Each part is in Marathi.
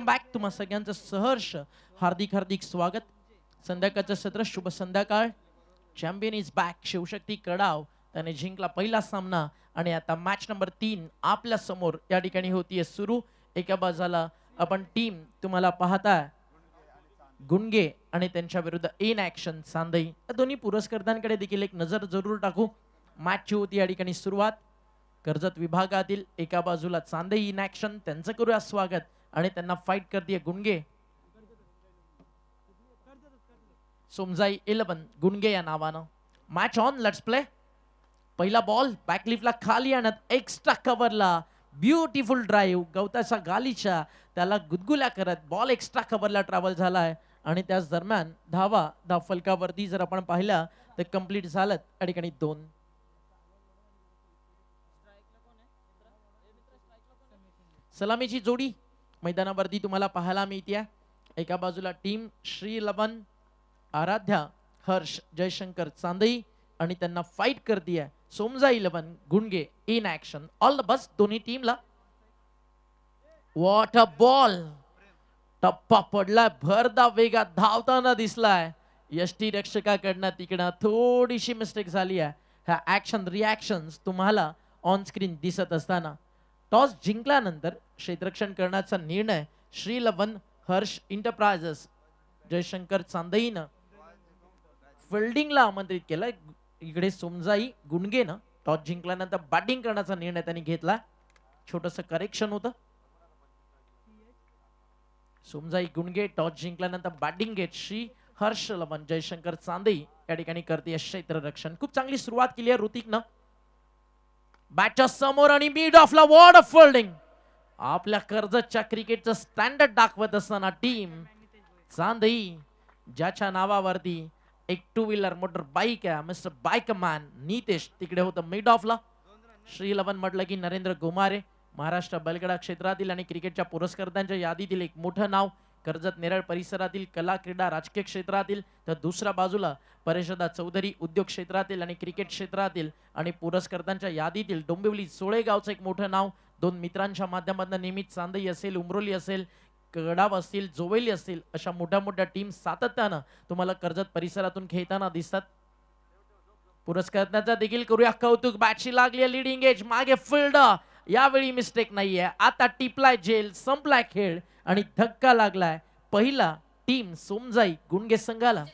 बॅक तुम्हा सगळ्यांचं सहर्ष हार्दिक हार्दिक स्वागत. संध्याकाळचं सत्र शुभ संध्याकाळ. Champion is back. Shivshakti Kadav त्याने जिंकला पहिला सामना आणि आता मॅच नंबर 3 आपल्या समोर या ठिकाणी होतीये सुरू. एका बाजूला आपण टीम तुम्हाला पाहताय गुणगे आणि त्यांच्या विरुद्ध इन ऍक्शन सांदई. या दोन्ही पुरस्कर्त्यांकडे देखील एक नजर जरूर टाकू. मॅचची होती या ठिकाणी सुरुवात. कर्जत विभागातील एका बाजूला चांदई इन ऍक्शन त्यांचं करूया स्वागत आणि त्यांना फाईट करते गुणगे सोमजाई 11 गुणगे या नावानं. Match on, let's play. पहिला बॉल बॅकलिफ्टला खाली आणत एक्स्ट्रा कव्हरला ब्युटिफुल ड्राईव्ह गवताच्या गालीच्या त्याला गुदगुल्या करत बॉल एक्स्ट्रा कव्हरला ट्रॅव्हल झालाय आणि त्याच दरम्यान धाव फलकावरती जर आपण पाहिल्या तर कंप्लीट झालं. या ठिकाणी 2. सलामीची जोडी मैदानावरती तुम्हाला पाहायला मिळते. एका बाजूला टीम श्री लवन आराध्या हर्ष जयशंकर चांदई आणि त्यांना फाईट करतीये Somja 11 Gunge in action. All the best दोन्ही टीमला. What a ball. टप्पा पडलाय, भरदा वेगात धावताना दिसलाय. यष्टी रक्षकाकडनं तिकडं थोडीशी मिस्टेक झाली आहे. ह्या ऍक्शन रिॲक्शन्स तुम्हाला ऑन स्क्रीन दिसत असताना टॉस जिंकल्यानंतर क्षेत्ररक्षण करण्याचा निर्णय श्री लवन हर्ष इंटरप्राइजेस जयशंकर चांदईनं फिल्डिंगला आमंत्रित केलं. इकडे सोमजाई गुणगेनं टॉस जिंकल्यानंतर बॅटिंग करण्याचा निर्णय त्यांनी घेतला. छोटस करेक्शन होतं. सोमजाई गुणगे टॉस जिंकल्यानंतर बॅटिंग घेत श्री हर्ष लवन जयशंकर चांदई या ठिकाणी करते क्षेत्ररक्षण. खूप चांगली सुरुवात केली आहे ऋतिकनं. बॅटच्या समोर आणि मिड ऑफला वॉर्ड ऑफ फिल्डिंग. आपल्या कर्जतच्या क्रिकेटचं स्टँडर्ड दाखवत असताना टीम चांदई ज्याच्या नावावरती एक 2 व्हीलर मोटर बाईक आहे मिस्टर बाईक मॅन नितेश तिकडे होतं मिड ऑफला. श्री लवन म्हटलं की नरेंद्र गोमारे महाराष्ट्र बैलगाडा क्षेत्रातील आणि क्रिकेटच्या पुरस्कर्त्यांच्या यादीतील एक मोठं नाव. कर्जत नेरळ परिसरातील कला क्रीडा राजकीय क्षेत्रातील तर दुसऱ्या बाजूला परिषदा चौधरी उद्योग क्षेत्रातील आणि क्रिकेट क्षेत्रातील आणि पुरस्कर्त्यांच्या यादीतील डोंबिवली सोळेगावचं एक मोठं नाव. 2 मित्रांच्या माध्यमातून नेहमीच चांदई असेल उमरोली असेल कडाव असतील जोवेली असतील अशा मोठ्या मोठ्या टीम सातत्यानं तुम्हाला कर्जत परिसरातून खेळताना दिसतात. पुरस्कर्त्यांचा देखील करूया कौतुक. बॅटशी लागली लिडिंग एज मागे फील्ड. यावेळी मिस्टेक नाहीये. आता टिपलाय जेल संपलाय खेळ आणि धक्का लागलाय पहिला टीम सोमजाई गुणगे संघाला.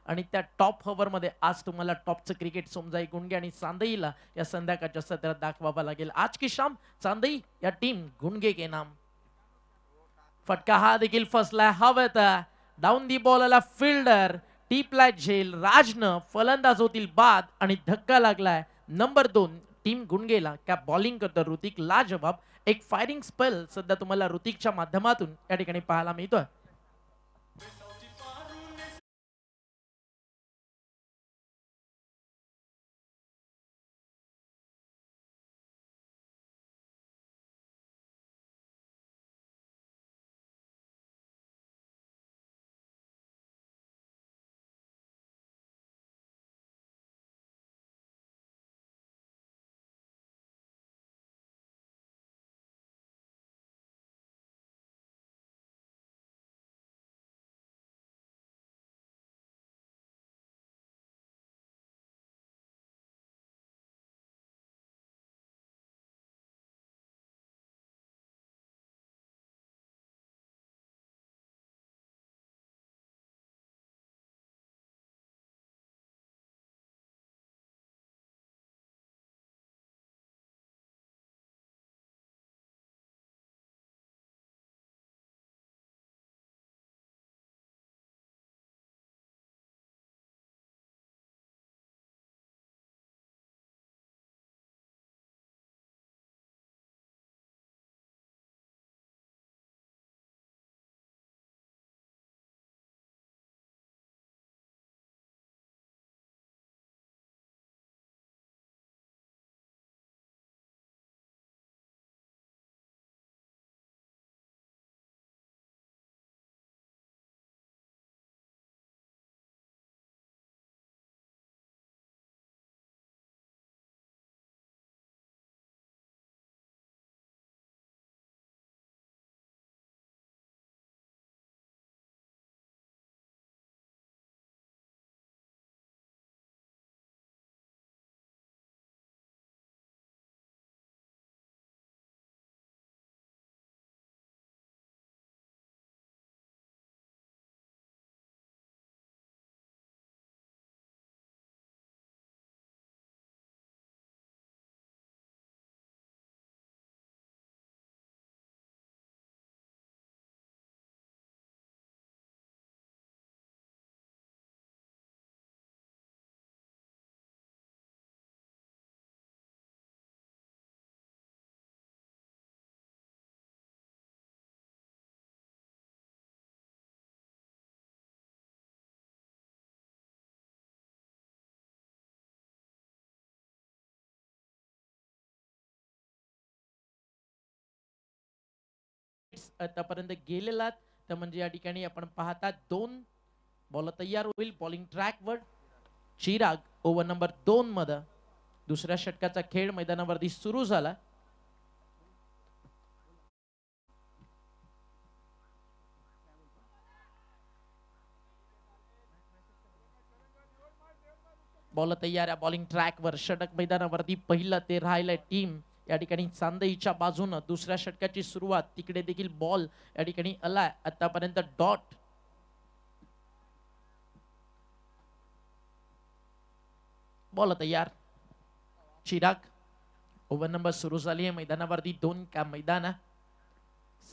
आणि त्या टॉप ओव्हर मध्ये आज तुम्हाला टॉपचं क्रिकेट सोमजाई गुणगे आणि चांदईला या संध्याकाळच्या सत्रात दाखवावा लागेल. आज की शाम चांदई या टीम गुणगे के नाम. फटका हा देखील फसलाय हवेत. डाऊन दी बॉल आला फिल्डर टीपलाय झेल. राजनं फलंदाज होतील बाद आणि धक्का लागलाय नंबर 2 टीम गुणगेला. क्या बॉलिंग करतो ऋतिक लाजवाब. एक फायरिंग स्पेल सध्या तुम्हाला ऋतिकच्या माध्यमातून या ठिकाणी पाहायला मिळतोय. आतापर्यंत गेलेला तर म्हणजे या ठिकाणी आपण पाहता 2 बॉल तयार होईल बॉलिंग ट्रॅकवर. चिराग ओव्हर नंबर 2 मध्ये दुसऱ्या षटकाचा खेळ मैदानावरती सुरू झाला. बॉल तयार आहे बॉलिंग ट्रॅकवर. षटक मैदानावरती पहिलं ते राहिलंय टीम या ठिकाणी चांदईच्या बाजूनं. दुसऱ्या षटकाची सुरुवात तिकडे देखील बॉल या ठिकाणी आलाय आतापर्यंत डॉट. बॉल तयार. चिराग ओव्हर नंबर सुरू झाली आहे मैदानावरती 2 का मैदान.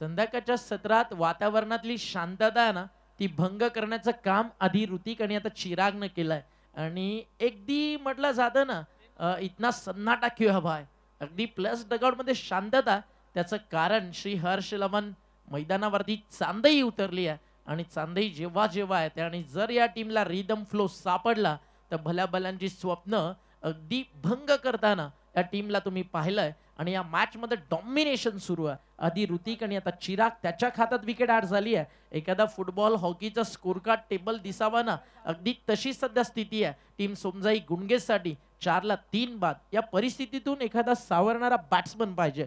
संध्याकाळच्या सत्रात वातावरणातली शांतता आहे ना ती भंग करण्याचं काम आधी ऋतिक आणि आता चिरागनं केलंय. आणि अगदी म्हटलं जातं ना इतना सन्नाटा क्यों हवा है. अगदी प्लस डगआउट मध्ये शांतता. त्याचं कारण श्री हर्ष लमन मैदानावरती चांदई उतरली आहे आणि चांदई जेव्हा जेव्हा आहे आणि जर या टीमला रिदम फ्लो सापडला तर भल्या भल्यांची स्वप्न अगदी भंग करताना या टीमला तुम्ही पाहिलंय. आणि या मॅच मध्ये डॉमिनेशन सुरू आहे. आधी ऋतिक आणि आता चिराग त्याच्या खात्यात विकेट ऍड झाली आहे. एखादा फुटबॉल हॉकीचा स्कोर कार्ड टेबल दिसावा ना अगदी तशी सध्या स्थिती आहे. टीम सोमजाई गुणगेसाठी 4 ला 3 बाद. या परिस्थितीतून एखादा सावरणारा बॅट्समन पाहिजे.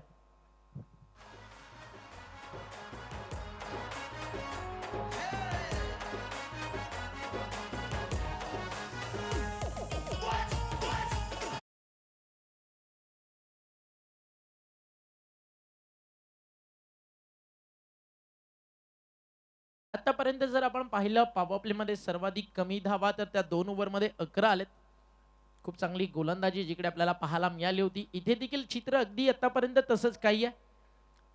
आतापर्यंत जर आपण पाहिलं पॉवर प्ले मध्ये सर्वाधिक कमी धावा तर त्या 2 ओव्हरमध्ये 11 आलेत. खूप चांगली गोलंदाजी जिकडे आपल्याला पाहायला मिळाली होती. इथे देखील चित्र अगदी आतापर्यंत तसंच काही आहे.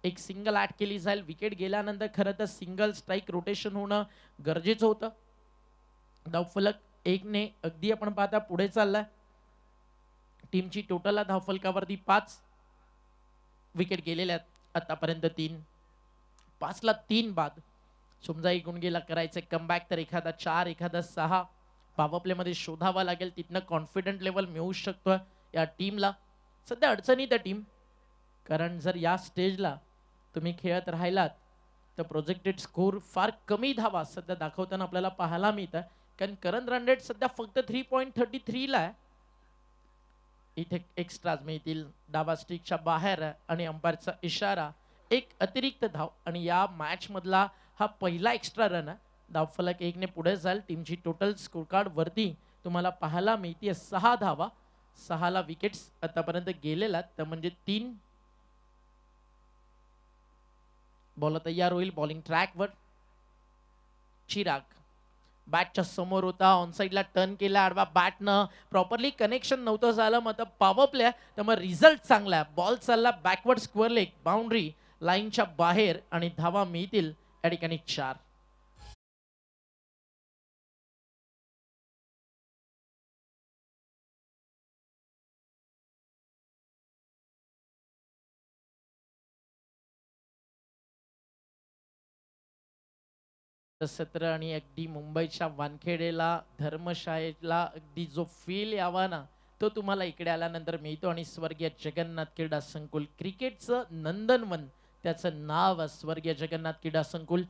एक सिंगल ऍड केली जाईल. विकेट गेल्यानंतर खरं तर सिंगल स्ट्राईक रोटेशन होणं गरजेचं होतं. धावफलक 1 ने अगदी आपण पाहता पुढे चाललाय. टीमची टोटल धावफलकावरती 5 विकेट गेलेल्या आहेत आतापर्यंत 3. 5 ला 3 बाद. सोमजाई गुणगेला करायचे कमबॅक तर एखादा 4 एखादा 6 पॉवर प्ले मध्ये शोधावा लागेल. तिथनं कॉन्फिडंट लेवल मिळू शकतो या टीमला. सध्या अडचणीत आहे टीम. कारण जर या स्टेजला तुम्ही खेळत राहिलात तर प्रोजेक्टेड स्कोर फार कमी धावा सध्या दाखवताना आपल्याला पाहायला मिळतं. कारण करंट रन रेट सध्या फक्त 3.33 ला आहे. इथे एक्स्ट्राज मिळतील. डावा स्ट्रिकच्या बाहेर आणि अंपायरचा इशारा. एक अतिरिक्त धाव आणि या मॅच मधला हा पहिला एक्स्ट्रा रन आहे. धावफलक 1 ने पुढे जाईल. टीमची टोटल स्कोर कार्ड वरती तुम्हाला पाहायला मिळते 6 धावा. 6 ला विकेट्स आतापर्यंत गेलेला तर म्हणजे 3. बॉल तयार होईल बॉलिंग ट्रॅकवर. चिराग बॅटच्या समोर होता. ऑन साइडला टर्न केला आडवा बॅटनं. प्रॉपरली कनेक्शन नव्हतं झालं मग पॉवर प्ले तर मग रिझल्ट चांगला आहे. बॉल चालला बॅकवर्ड स्क्वेअर लेग बाउंड्री लाईनच्या बाहेर आणि धावा मिळतील या ठिकाणी 4. सत्र आणि अगदी मुंबईच्या वानखेडेला धर्मशाळेला अगदी जो फील यावा ना तो तुम्हाला इकडे आल्यानंतर मिळतो. आणि स्वर्गीय जगन्नाथ क्रीडा संकुल क्रिकेटचं नंदनवन त्याचं नाव स्वर्गीय जगन्नाथ क्रीडा संकुल.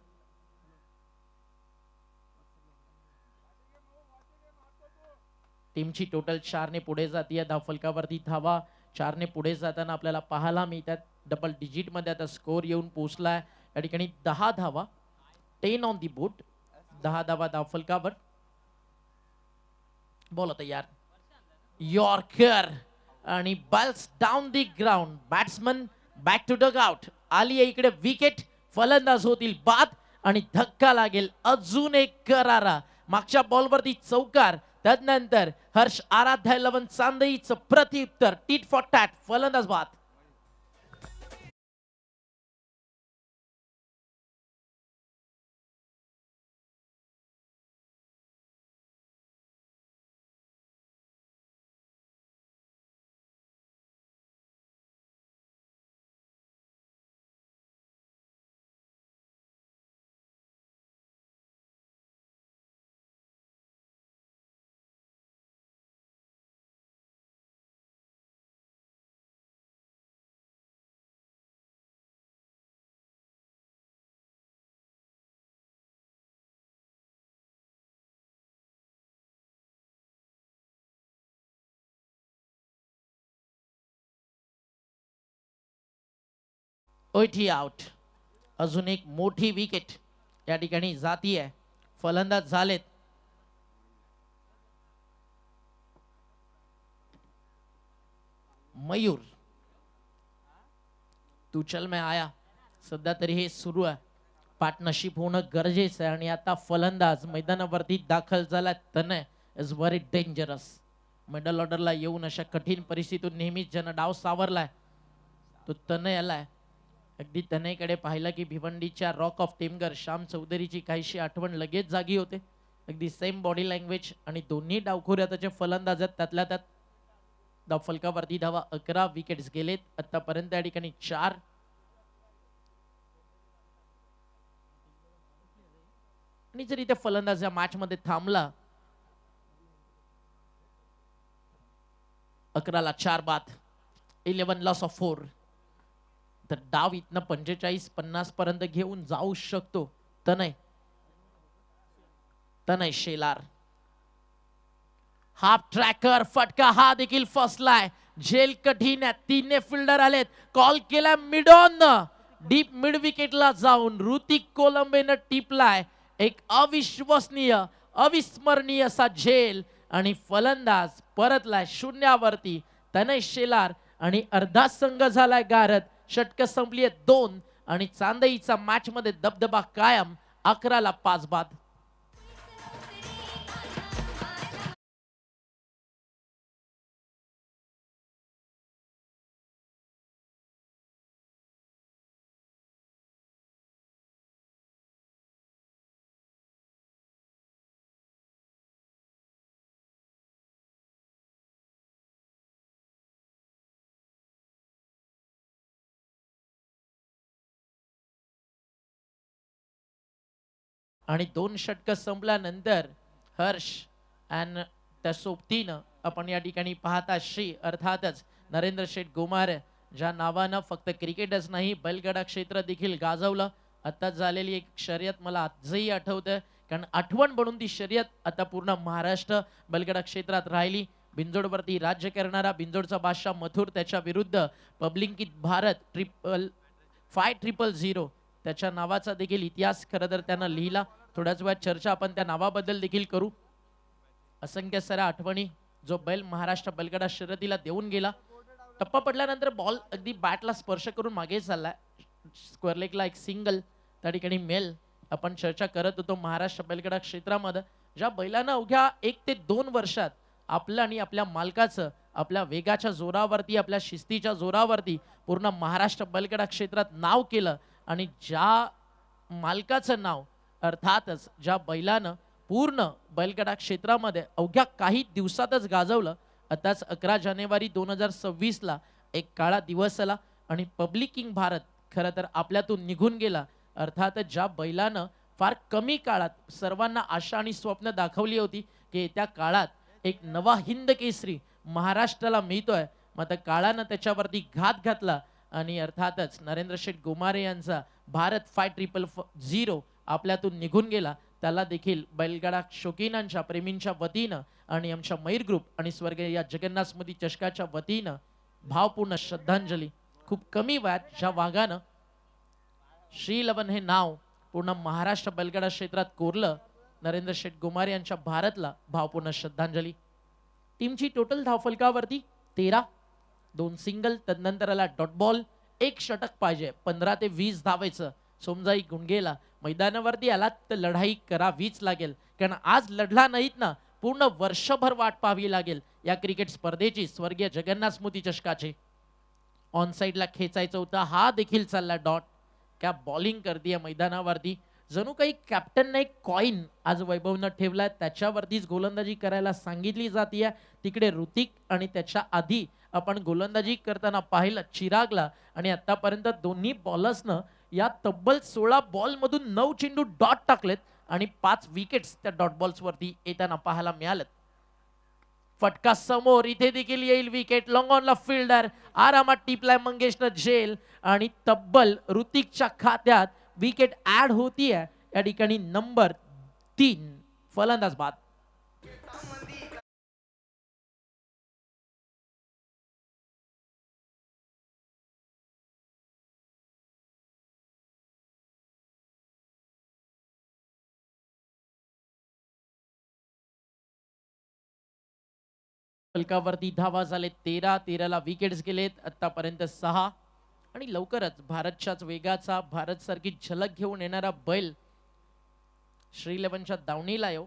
टीमची टोटल 4 ने पुढे जाते. धावफलकावरती धावा 4 ने पुढे जाताना आपल्याला पाहायला मिळतात. डबल डिजिट मध्ये आता स्कोर येऊन पोहोचलाय या ठिकाणी 10 धावा. 10 ऑन दी बोट. 10 धावा धावफलकावर. बॉल तयार. यॉर्कर आणि balls down the ground. Batsman back to dugout. आली आहे इकडे विकेट. फलंदाज होतील बाद आणि धक्का लागेल. अजून एक करारा. मागच्या बॉलवरती चौकार. त्यानंतर हर्ष आराध्य 11 चांदईचं प्रत्युत्तर. Tit for tat. फलंदाज बाद. ओटी आउट. अजून एक मोठी विकेट या ठिकाणी जाती आहे. फलंदाज झालेत मयूर. तू चल मैं आया. सध्या तरी हे सुरू आहे. पार्टनरशिप होणं गरजेचं आहे आणि आता फलंदाज मैदानावरती दाखल झाला. तनय इज व्हेरी डेंजरस. मिडल ऑर्डरला येऊन अशा कठीण परिस्थितीतून नेहमीच ज्यानं डाव सावरलाय तो तनय आलाय. अगदी तनयकडे पाहिलं की भिवंडीच्या रॉक ऑफ टेमगर श्याम चौधरीची काहीशी आठवण लगेच जागी होते. अगदी सेम बॉडी लँग्वेज आणि दोन्ही डावखोऱ्याचे फलंदाज आहेत. त्यातल्या त्यात धाव फलकावरती धावा 11 विकेट्स गेलेत आतापर्यंत. या ठिकाणी 4. आणि जर इथे फलंदाज या मॅच मध्ये थांबला 11ला 4 बाद 11 लॉस ऑफ 4 तर डाव इथनं 45-50 पर्यंत घेऊन जाऊ शकतो. तनय शेलार हाफ ट्रॅकर फटका हा देखील फसलाय. झेल कठीण आहे. 3 फिल्डर आलेत. कॉल केला मिड ऑन डीप मिड विकेटला जाऊन ऋतिक कोलंबेनं टिपलाय. एक अविश्वसनीय अविस्मरणीय असा झेल आणि फलंदाज परतलाय शून्यावरती. तनय शेलार आणि अर्धा संघ झालाय गारद. षटक संपली आहेत 2 आणि चांदईचा मॅच मध्ये दबदबा कायम. 11ला 5 बाद. आणि 2 षटक संपल्यानंतर हर्ष आणि त्या सोबतीनं आपण या ठिकाणी पाहता श्री अर्थातच नरेंद्र शेठ गोमार ज्या नावानं फक्त क्रिकेटच नाही बैलगाडा क्षेत्र देखील गाजवलं. आता झालेली एक शर्यत मला आजही आठवतं कारण आठवण बनून ती शर्यत आता पूर्ण महाराष्ट्र बैलगाडा क्षेत्रात राहिली. बिंजोडवरती राज्य करणारा बिंजोडचा बादशाह मथुर त्याच्या विरुद्ध पब्लिक भारत 500 त्याच्या नावाचा देखील इतिहास खरं तर त्यानं लिहिला. थोड्याच वेळात चर्चा आपण त्या नावाबद्दल देखील करू. असंख्य साऱ्या आठवणी जो बैल महाराष्ट्र बैलगाडा शर्यतीला देऊन गेला. टप्पा पडल्यानंतर बॉल अगदी बॅटला स्पर्श करून मागे चाललाय. स्क्वेअर लेगला एक सिंगल त्या ठिकाणी मेल आपण चर्चा करत होतो. महाराष्ट्र बैलगाडा क्षेत्रामध्ये ज्या बैलानं अवघ्या 1 ते 2 वर्षात आपलं आणि आपल्या मालकाचं आपल्या वेगाच्या जोरावरती आपल्या शिस्तीच्या जोरावरती पूर्ण महाराष्ट्र बैलगाडा क्षेत्रात नाव केलं. आणि ज्या मालकाचं नाव अर्थातच ज्या बैलानं पूर्ण बैलगाडा क्षेत्रामध्ये अवघ्या काही दिवसातच गाजवलं. आताच 11 जानेवारी 2026ला एक काळा दिवस आला आणि पब्लिक किंग भारत खरं तर आपल्यातून निघून गेला. अर्थातच ज्या बैलानं फार कमी काळात सर्वांना आशा आणि स्वप्न दाखवली होती की येत्या काळात एक नवा हिंद केसरी महाराष्ट्राला मिळतोय. मात्र काळानं त्याच्यावरती घात घातला आणि अर्थातच नरेंद्र शेठ गोमारे यांचा भारत 500 आपल्यातून निघून गेला. त्याला देखील बैलगाडा शौकीनांच्या प्रेमींच्या वतीनं आणि आमच्या मयूर ग्रुप आणि स्वर्गीय या जगन्नाथ स्मृती चषकाच्या वतीनं भावपूर्ण श्रद्धांजली. खूप कमी वयात ज्या वाघानं श्री 11 हे नाव पूर्ण महाराष्ट्र बैलगाडा क्षेत्रात कोरलं नरेंद्र शेठ गोमारे यांच्या भारतला भावपूर्ण श्रद्धांजली. टीमची टोटल धावफलकावरती 13, 2 सिंगल तदनंतर आला डॉट बॉल. 1 षटक पाहिजे. 15 ते 20 धावायचं. सोमजाई गुंडगेला मैदानावरती आला तर लढाई करावीच लागेल कारण आज लढला नाहीत ना पूर्ण वर्षभर वाट पाहावी लागेल या क्रिकेट स्पर्धेची स्वर्गीय जगन्नाथ स्मृती चषकाची. ऑन साइडला खेचायचं होतं. हा देखील चालला डॉट. क्या बॉलिंग करते मैदानावरती. जणू काही कॅप्टनने एक कॉइन आज वैभवनं ठेवलाय. त्याच्यावरतीच गोलंदाजी करायला सांगितली जाते. तिकडे ऋतिक आणि त्याच्या आधी आपण गोलंदाजी करताना पाहिलं चिरागला आणि आतापर्यंत दोन्ही बॉलर्सनं या तब्बल 16 बॉल मधून 9 चेंडू डॉट टाकलेत आणि 5 विकेट्स त्या डॉट बॉल्स वरती येताना पाहायला मिळालेत. फटका समोर इथे देखील येईल विकेट. लॉंग ऑनला फिल्डर आरामात टिपलाय मंगेशनं झेल आणि तब्बल ऋतिकच्या खात्यात विकेट ऍड होतीये. या ठिकाणी नंबर 3 फलंदाज बाद. फलकावरती धावा झाले 13 विकेट्स गेलेत आतापर्यंत 6 आणि लवकरच भारतच्याच वेगाचा भारत सारखी झलक घेऊन येणारा बैल श्रीलेवनच्या दावणीला येऊ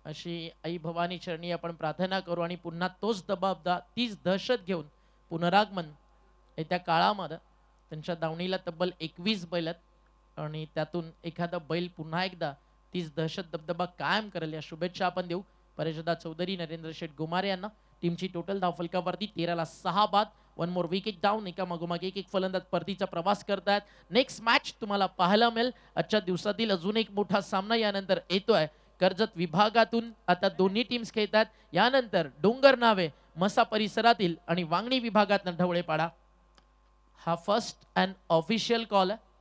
अशी आई भवानी चरणी आपण प्रार्थना करू आणि पुन्हा तोच दबाबदार तीच दहशत घेऊन पुनरागमन येत्या काळामध्ये त्यांच्या दावणीला तब्बल 21 बैल आहेत आणि त्यातून एखादा बैल पुन्हा एकदा तीच दहशत दबदबा कायम करेल या शुभेच्छा आपण देऊ. परिषदा चौधरी, नरेंद्र शेठ गुमारे यांना. टीमची टोटल धाव फलकावरती 13 बाद. 1 मोर विकेट डाऊन. एका मागोमाग एक फलंदाज परतीचा प्रवास करतात. नेक्स्ट मॅच तुम्हाला पाहायला मिळेल. आजच्या दिवसातील अजून एक मोठा सामना यानंतर येतोय. कर्जत विभागातून आता दोन्ही टीम्स खेळतात. यानंतर डोंगर नावे मसा परिसरातील आणि वांगणी विभागातून ढवळेपाडा. हा फर्स्ट अँड ऑफिशियल कॉल आहे.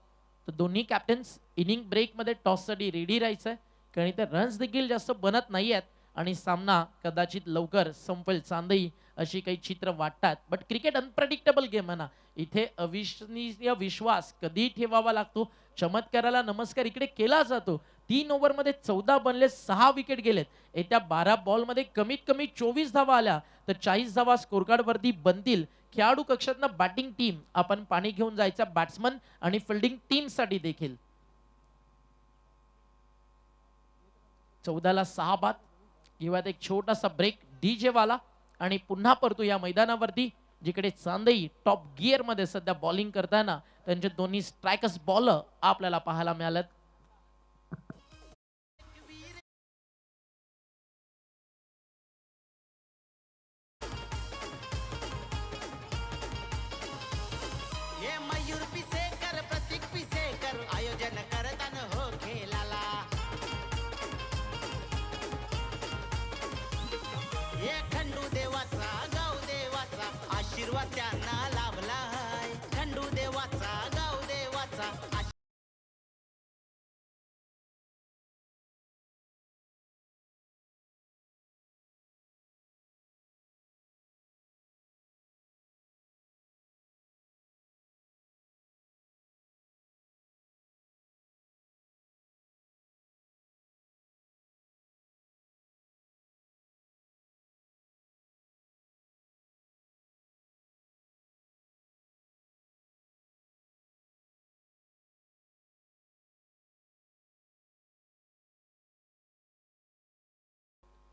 तर दोन्ही कॅप्टन्स इनिंग ब्रेक मध्ये टॉस साठी रेडी राहायचंय कारण इथे रन्स देखील जास्त बनत नाहीयेत आणि सामना कदाचित लवकर संपेल चांदई अशी काही चित्र वाटतात. बट क्रिकेट अनप्रेडिक्टेबल गेम आहे ना. इथे अविश्वसनीय विश्वास कधी ठेवावा लागतो. चमत्काराला नमस्कार इकडे केला जातो. 3 ओव्हर मध्ये 14 बनले, 6 विकेट गेलेत. येत्या 12 बॉल मध्ये कमीत कमी 24 धावा आल्या तर 40 धावा स्कोर कार्ड वरती बनतील. खेळाडू कक्षातनं बॅटिंग टीम आपण पाणी घेऊन जायचा बॅट्समन आणि फिल्डिंग टीम साठी देखील 14 बाद. किंवा एक छोटासा ब्रेक डीजे वाला आणि पुन्हा परतू या मैदानावरती जिकडे चांदई टॉप गिअर मध्ये सध्या बॉलिंग करताना त्यांचे दोन्ही स्ट्रायकर्स बॉलर आपल्याला पाहायला मिळालेत. आयोजन करताना हो खेळाला हे खंडू देवाचा गाव देवाचा आशीर्वाद त्यांना लाभला आहे. खंडू देवाचा गाव देवाचा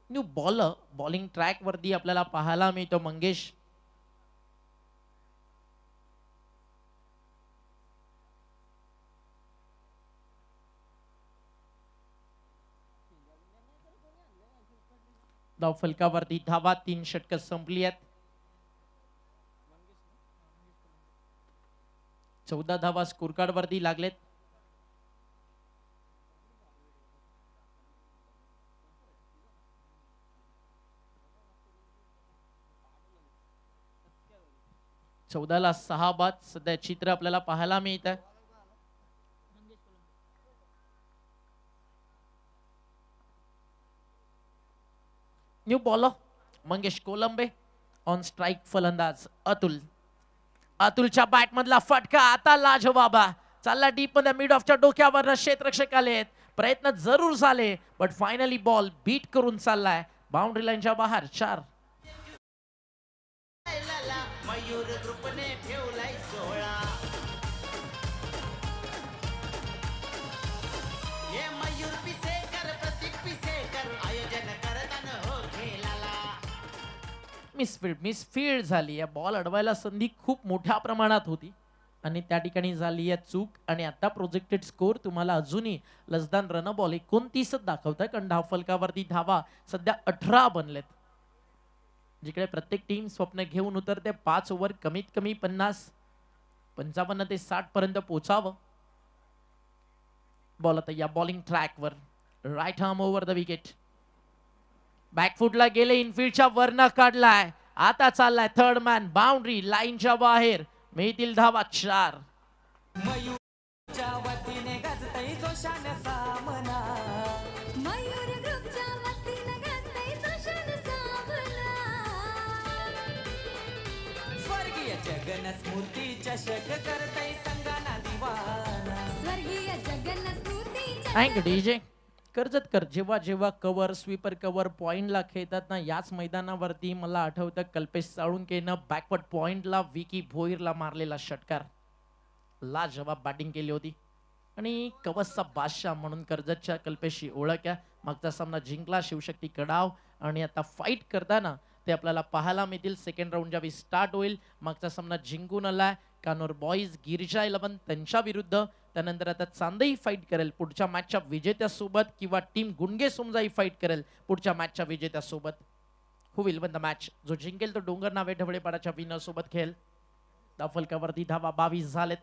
न्यू बॉलर बॉलिंग ट्रॅक वरती आपल्याला पाहायला मिळतो मंगेश. धाव फलकावरती धावा 3 षटक संपली आहेत. 14 धावा स्कोर कार्ड वरती लागलेत. चौदाला 6 बाद सध्या चित्र आपल्याला पाहायला मिळत आहे. New bowler Mangesh Kolambe. On strike फलंदाज अतुल. अतुलच्या बॅट मधला फटका आता लाजवाबा चालला डीप मध्ये. मिड ऑफच्या डोक्यावर क्षेत्ररक्षक आलेत. प्रयत्न जरूर झाले बट फायनली बॉल बीट करून चाललाय बाउंड्री लाईनच्या बाहेर. 4 मयूर ग्रुपने ठेवलाय 16. हे मयूर पिसेकर प्रतीक पिसेकर आयोजन करताना हो खेळाला. मिसफील्ड झाली. या बॉल अडवायला संधी खूप मोठ्या प्रमाणात होती आणि त्या ठिकाणी झाली आहे चूक. आणि आता प्रोजेक्टेड स्कोर तुम्हाला अजूनही लसदान रन बॉल 29 दाखवत आहे कारण धाव फलकावरती धावा सध्या 18 बनलेत. जिकडे प्रत्येक टीम स्वप्न घेऊन उतरते 5 ओव्हर कमीत कमी 50 55 ते 60 पर्यंत पोहोचावं. बॉल आता या बॉलिंग ट्रॅक वर right arm over the wicket. बॅकफुटला गेले इनफिल्डच्या वरनं काढलाय. आता चाललाय थर्ड मॅन बाउंड्री लाईनच्या बाहेर. मिळतील धावा 4. मयूरच्या वतीने गाजतय जोशाने सामना. मयूर ग्रुपच्या वतीने गाजतय जोशाने सामना. स्वर्गीय जगन स्मृती चषक करतय संगाना दिवाना. स्वर्गीय जगन स्मृती थँक यू डीजे. कर्जतकर जेव्हा जेव्हा कव्हर स्वीपर कव्हर पॉइंटला खेळतात ना, याच मैदानावरती मला आठवतं कल्पेश साळुंकेनं बॅकवर्ड पॉइंटला विकी भोईरला मारलेला षटकार, लाजवाब बॅटिंग केली होती. आणि कवचचा बादशाह म्हणून कर्जतच्या कल्पेशची ओळख आहे. मागचा सामना जिंकला शिवशक्ती कडाव आणि आता फाईट करताना ते आपल्याला पाहायला मिळतील. सेकंड राऊंड ज्यावेळी स्टार्ट होईल, मागचा सामना जिंकून आलाय कानोर बॉईज गिरिजा 11 त्यांच्या विरुद्ध. त्यानंतर आता चांदई फाईट करेल पुढच्या मॅचच्या विजेत्यासोबत, किंवा टीम गुणगे सोमजाई फाईट करेल पुढच्या मॅचच्या विजेत्यासोबत. हु विल विन द मॅच? जो जिंकेल तो डोंगर नावे ढवळेपाडाच्या विनर सोबत खेळेल. धावफलकावरती धावा 22 झालेत.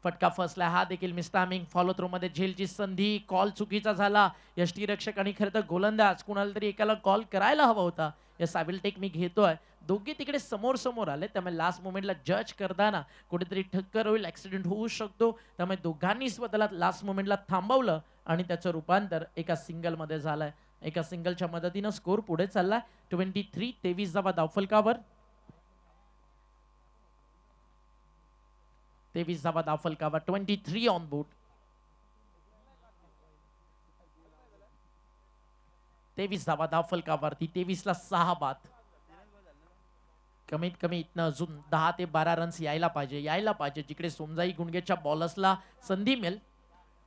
फटका फसला, हा देखील मिस्टामिंग. फॉलो थ्रो मध्ये झेलची संधी, कॉल चुकीचा झाला. यष्टीरक्षक आणि खरं तर गोलंदाज कुणाला तरी एकाला कॉल करायला हवा होता. यस आय विल टेक, मी घेतोय. दोघे तिकडे समोर समोर आले, त्यामुळे लास्ट मोमेंटला जज करताना कुठेतरी ठक्कर होईल, ऍक्सिडेंट होऊ शकतो. त्यामुळे दोघांनी स्वतःला लास्ट मोमेंटला थांबवलं आणि त्याचं रूपांतर एका सिंगल मध्ये झालंय. एका सिंगलच्या मदतीनं स्कोर पुढे चाललाय. 23 धावा धावफलकावर. 23 धावा धावफलकावर. 23 ऑन बोर्ड. 23 धावा धावफलकावरती. 23ला 6 बाद. कमीत कमी इथनं अजून 10 ते 12 रन्स यायला पाहिजे. जिकडे सोमजाई गुणगेच्या बॉलर्सला संधी मिळेल.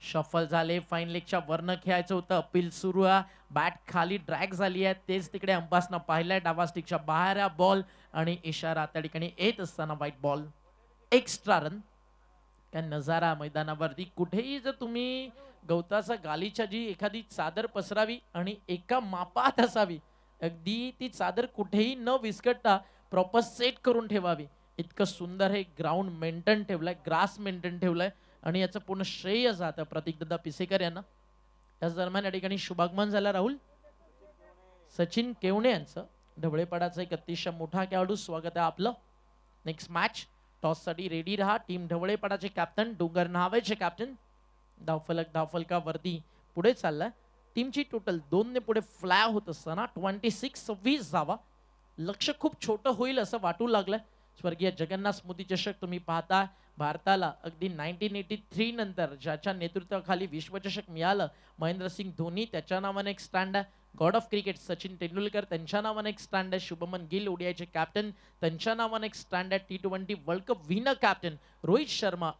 शफल झाले, फाईन लेगच्या वरनं खेळायचं होतं. अपील सुरू आहे, बॅट खाली ड्रॅग झाली आहे. तेच तिकडे अंपासनं पाहिलंय. डावा स्टिकच्या बाहेर आहे बॉल आणि इशारा त्या ठिकाणी येत असताना व्हाईट बॉल. Extra run. काय नजारा मैदानावरती. कुठेही जर तुम्ही गवताचा गालीच्या जी एखादी चादर पसरावी आणि एका मापात असावी, अगदी ती चादर कुठेही न विस्कटता प्रॉपर सेट करून ठेवावी. इतकं सुंदर हे ग्राउंड मेंटेन ठेवलंय, ग्रास मेंटेन ठेवलंय आणि याचं पूर्ण श्रेय जातं प्रतीकदादा पिसेकर यांना. याच दरम्यान या ठिकाणी शुभागमन झाला राहुल सचिन केवणे यांचं. ढवळेपाडाचा एक अतिशय मोठा खेळाडू. स्वागत आहे आपलं. नेक्स्ट मॅच टॉस साठी रेडी रहा. टीम ढवळेपाडाचे कॅप्टन डोंगर नावेचे कॅप्टन. धावफलकावरती पुढे चाललाय. टीमची टोटल 2 ने पुढे फ्लाय होत असताना 26 धावा. लक्ष खूप छोटं होईल असं वाटू लागलंय. स्वर्गीय जगन्नाथ स्मृती चषक तुम्ही पाहता. भारताला अगदी 1983 नंतर ज्याच्या नेतृत्वाखाली विश्वचषक मिळालं, महेंद्रसिंग धोनी त्याच्या नावाने एक स्टँड आहे. God of cricket Sachin Tendulkar त्यांच्या नावाने एक स्टँड आहे. शुभमन गिल ओडीआयचे कॅप्टन त्यांच्या नावाने एक स्टँड आहे. T20 world cup winner captain Rohit Sharma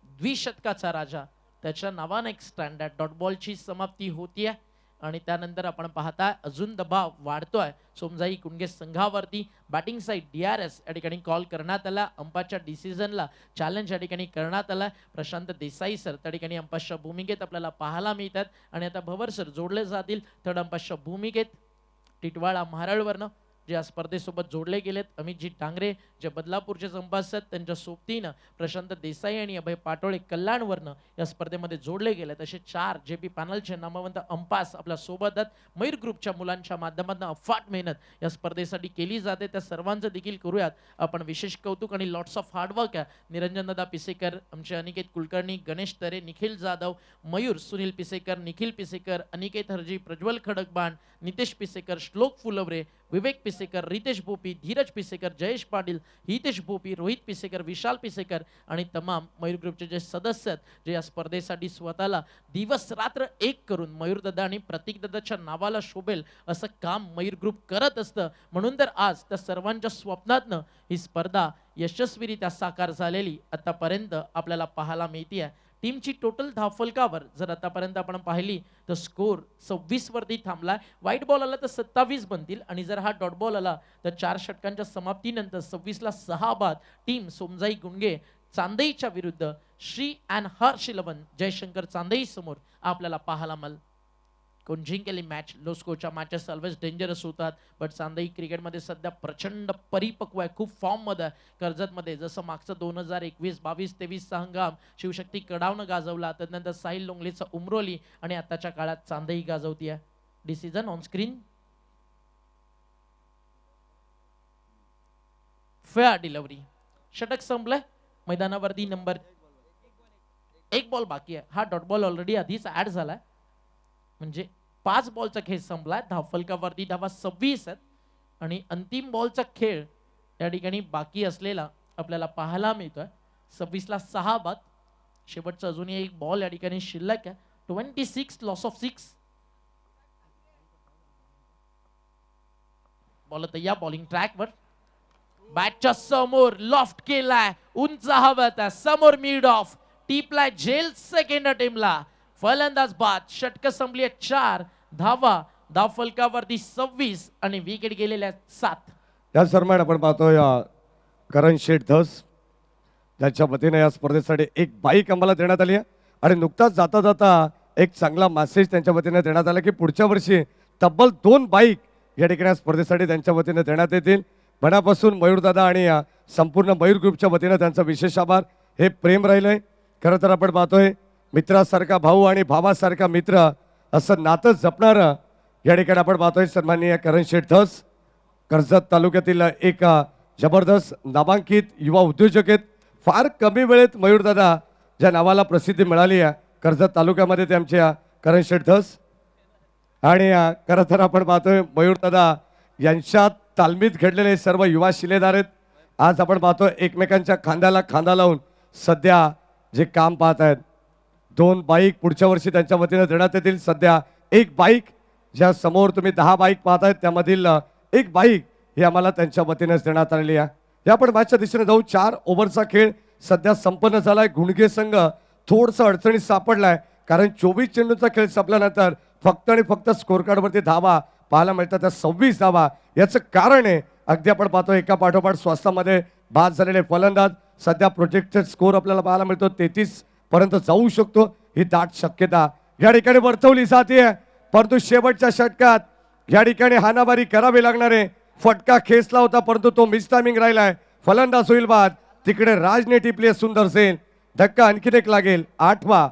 द्विशतकाचा राजा त्याच्या नावाने एक स्टँड आहे. डॉट बॉलची समाप्ती होतीये आणि त्यानंतर आपण पाहता अजून दबाव वाढतोय सोमजाई गुणगे संघावरती. बॅटिंग साईड DRS या ठिकाणी कॉल करण्यात आला. अंपाच्या डिसिजनला चॅलेंज या ठिकाणी करण्यात आला. प्रशांत देसाई सर त्या ठिकाणी अंपाच्या भूमिकेत आपल्याला पाहायला मिळतात आणि आता भवर सर जोडले जातील थर्ड अंपाच्या भूमिकेत. टिटवाळा महाराळवरनं जे या स्पर्धेसोबत जोडले गेलेत. अमितजी डांगरे जे बदलापूरचे अंपास आहेत त्यांच्या सोबतीनं प्रशांत देसाई आणि अभय पाटोळे कल्याणवरनं या स्पर्धेमध्ये जोडले गेलेत. असे 4 JP पॅनलचे नामवंत अंपास आपल्या सोबत आहेत. मयूर ग्रुपच्या मुलांच्या माध्यमातून अफाट मेहनत या स्पर्धेसाठी केली जाते. त्या सर्वांचं देखील करूयात आपण विशेष कौतुक आणि लॉट्स ऑफ हार्डवर्क आहे. निरंजनदादा पिसेकर, आमचे अनिकेत कुलकर्णी, गणेश तरे, निखिल जाधव, मयूर, सुनील पिसेकर, निखिल पिसेकर, अनिकेत हरजी, प्रज्वल खडकबाण, नितेश पिसेकर, श्लोक फुलवरे, विवेक पिसेकर, रितेश भोपी, धीरज पिसेकर, जयेश पाटील, हितेश भोपी, रोहित पिसेकर, विशाल पिसेकर आणि तमाम मयूर ग्रुपचे जे सदस्य आहेत जे या स्पर्धेसाठी स्वतःला दिवस रात्र एक करून मयूरदादा आणि प्रतीकदादाच्या नावाला शोभेल असं काम मयूर ग्रुप करत असतं. म्हणून तर आज त्या सर्वांच्या स्वप्नातनं ही स्पर्धा यशस्वीरित्या साकार झालेली आतापर्यंत आपल्याला पाहायला मिळते. टीमची टोटल धावफलकावर जर आतापर्यंत आपण पाहिली तर स्कोर 26 वरती थांबलाय. व्हाईट बॉल आला तर 27 बनतील आणि जर हा डॉट बॉल आला तर 4 षटकांच्या समाप्तीनंतर 26ला 6 बाद. टीम सोमजाई गुणगे चांदईच्या विरुद्ध श्री अँड हर्ष 11 जयशंकर चांदई समोर आपल्याला पाहायला मिळेल. कोण जिंकेली मॅच. लो स्कोरच्या मॅचेस ऑलवेज डेंजरस होतात, बट चांदई क्रिकेटमध्ये सध्या प्रचंड परिपक्व आहे, खूप फॉर्ममध्ये आहे. कर्जतमध्ये जसं मागचं 2021, 22, 23चा हंगाम शिवशक्ती कडावनं गाजवला, त्यानंतर साहिल लोंगलेचा उमरोली आणि आताच्या काळात चांदई गाजवती आहे. Decision on screen. Fair delivery. षटक संपलंय. मैदानावरती नंबर 1 बॉल बाकी आहे. हा डॉट बॉल ऑलरेडी आधीच ऍड झालाय, म्हणजे 5 बॉलचा खेळ संपलाय. धावफलकावरती धावा 26 आहेत आणि अंतिम बॉलचा खेळ या ठिकाणी बाकी असलेला आपल्याला पाहायला मिळतोय. 26ला 6 बाद. शेवटचा अजूनही एक बॉल या ठिकाणी शिल्लक आहे. 26 लॉस ऑफ 6. बॉल या बॉलिंग ट्रॅकवर बॅटच्या समोर लॉफ्ट केलाय, उंच हवत समोर मिड ऑफ टीपलाय झेल सेकंड अटेम्प्टला. फलंदाज बाद, षटक संपली 4 धावा, धाव फलकावरती 26 आणि विकेट गेलेल्या 7. या दरम्यान आपण पाहतोय करण शेठ धस ज्यांच्या वतीने या स्पर्धेसाठी एक बाईक आम्हाला देण्यात आली आहे आणि नुकताच जाता जाता एक चांगला मेसेज त्यांच्या वतीने देण्यात आला की पुढच्या वर्षी तब्बल 2 बाईक या ठिकाणी स्पर्धेसाठी त्यांच्या वतीने देण्यात येतील. मनापासून मयूरदादा आणि संपूर्ण मयूर ग्रुपच्या वतीने त्यांचा विशेष आभार. हे प्रेम राहिलंय. खरं तर आपण पाहतोय मित्रासारखा भाऊ आणि भावासारखा मित्र असं नातं जपणारं या ठिकाणी आपण पाहतोय सन्माननीय करण शेठ धस. कर्जत तालुक्यातील एक जबरदस्त नामांकित युवा उद्योजक आहेत. फार कमी वेळेत मयूरदादा ज्या नावाला प्रसिद्धी मिळाली आहे कर्जत तालुक्यामध्ये ते आमच्या करण शेठ धस. आणि खरं तर आपण पाहतोय मयूरदादा यांच्या तालमीत घडलेले सर्व युवा शिलेदार आहेत. आज आपण पाहतोय एकमेकांच्या खांद्याला खांदा लावून सध्या जे काम पाहत आहेत. 2 बाईक पुढच्या वर्षी त्यांच्या वतीने देण्यात येतील. सध्या 1 बाईक ज्या समोर तुम्ही 10 बाईक पाहतायत त्यामधील 1 बाईक ही आम्हाला त्यांच्या वतीनेच देण्यात आलेली आहे. या आपण मॅचच्या दिशेने जाऊ. 4 ओव्हरचा खेळ सध्या संपन्न झालाय. गुणगे संघ थोडंसं अडचणीत सापडलाय कारण 24 चेंडूचा खेळ संपल्यानंतर फक्त आणि फक्त स्कोर कार्डवरती धावा पाहायला मिळतात त्या 26 धावा. याचं कारण आहे अगदी आपण पाहतो एका पाठोपाठ स्वस्तामध्ये बाद झालेले फलंदाज. सध्या प्रोजेक्टेड स्कोर आपल्याला पाहायला मिळतो 33 पर्यंत जाऊ शकतो. ही दाट शक्यता या ठिकाणी वर्तवली जाते. परंतु शेवटच्या षटकात या ठिकाणी हाणामारी करावी लागणार आहे. फटका खेचला होता परंतु तो मिस टायमिंग राहिलाय. फलंदाज होईल बाद. तिकडे राजने टिपली सुंदर सेन. धक्का आणखीन एक लागेल. 8वा.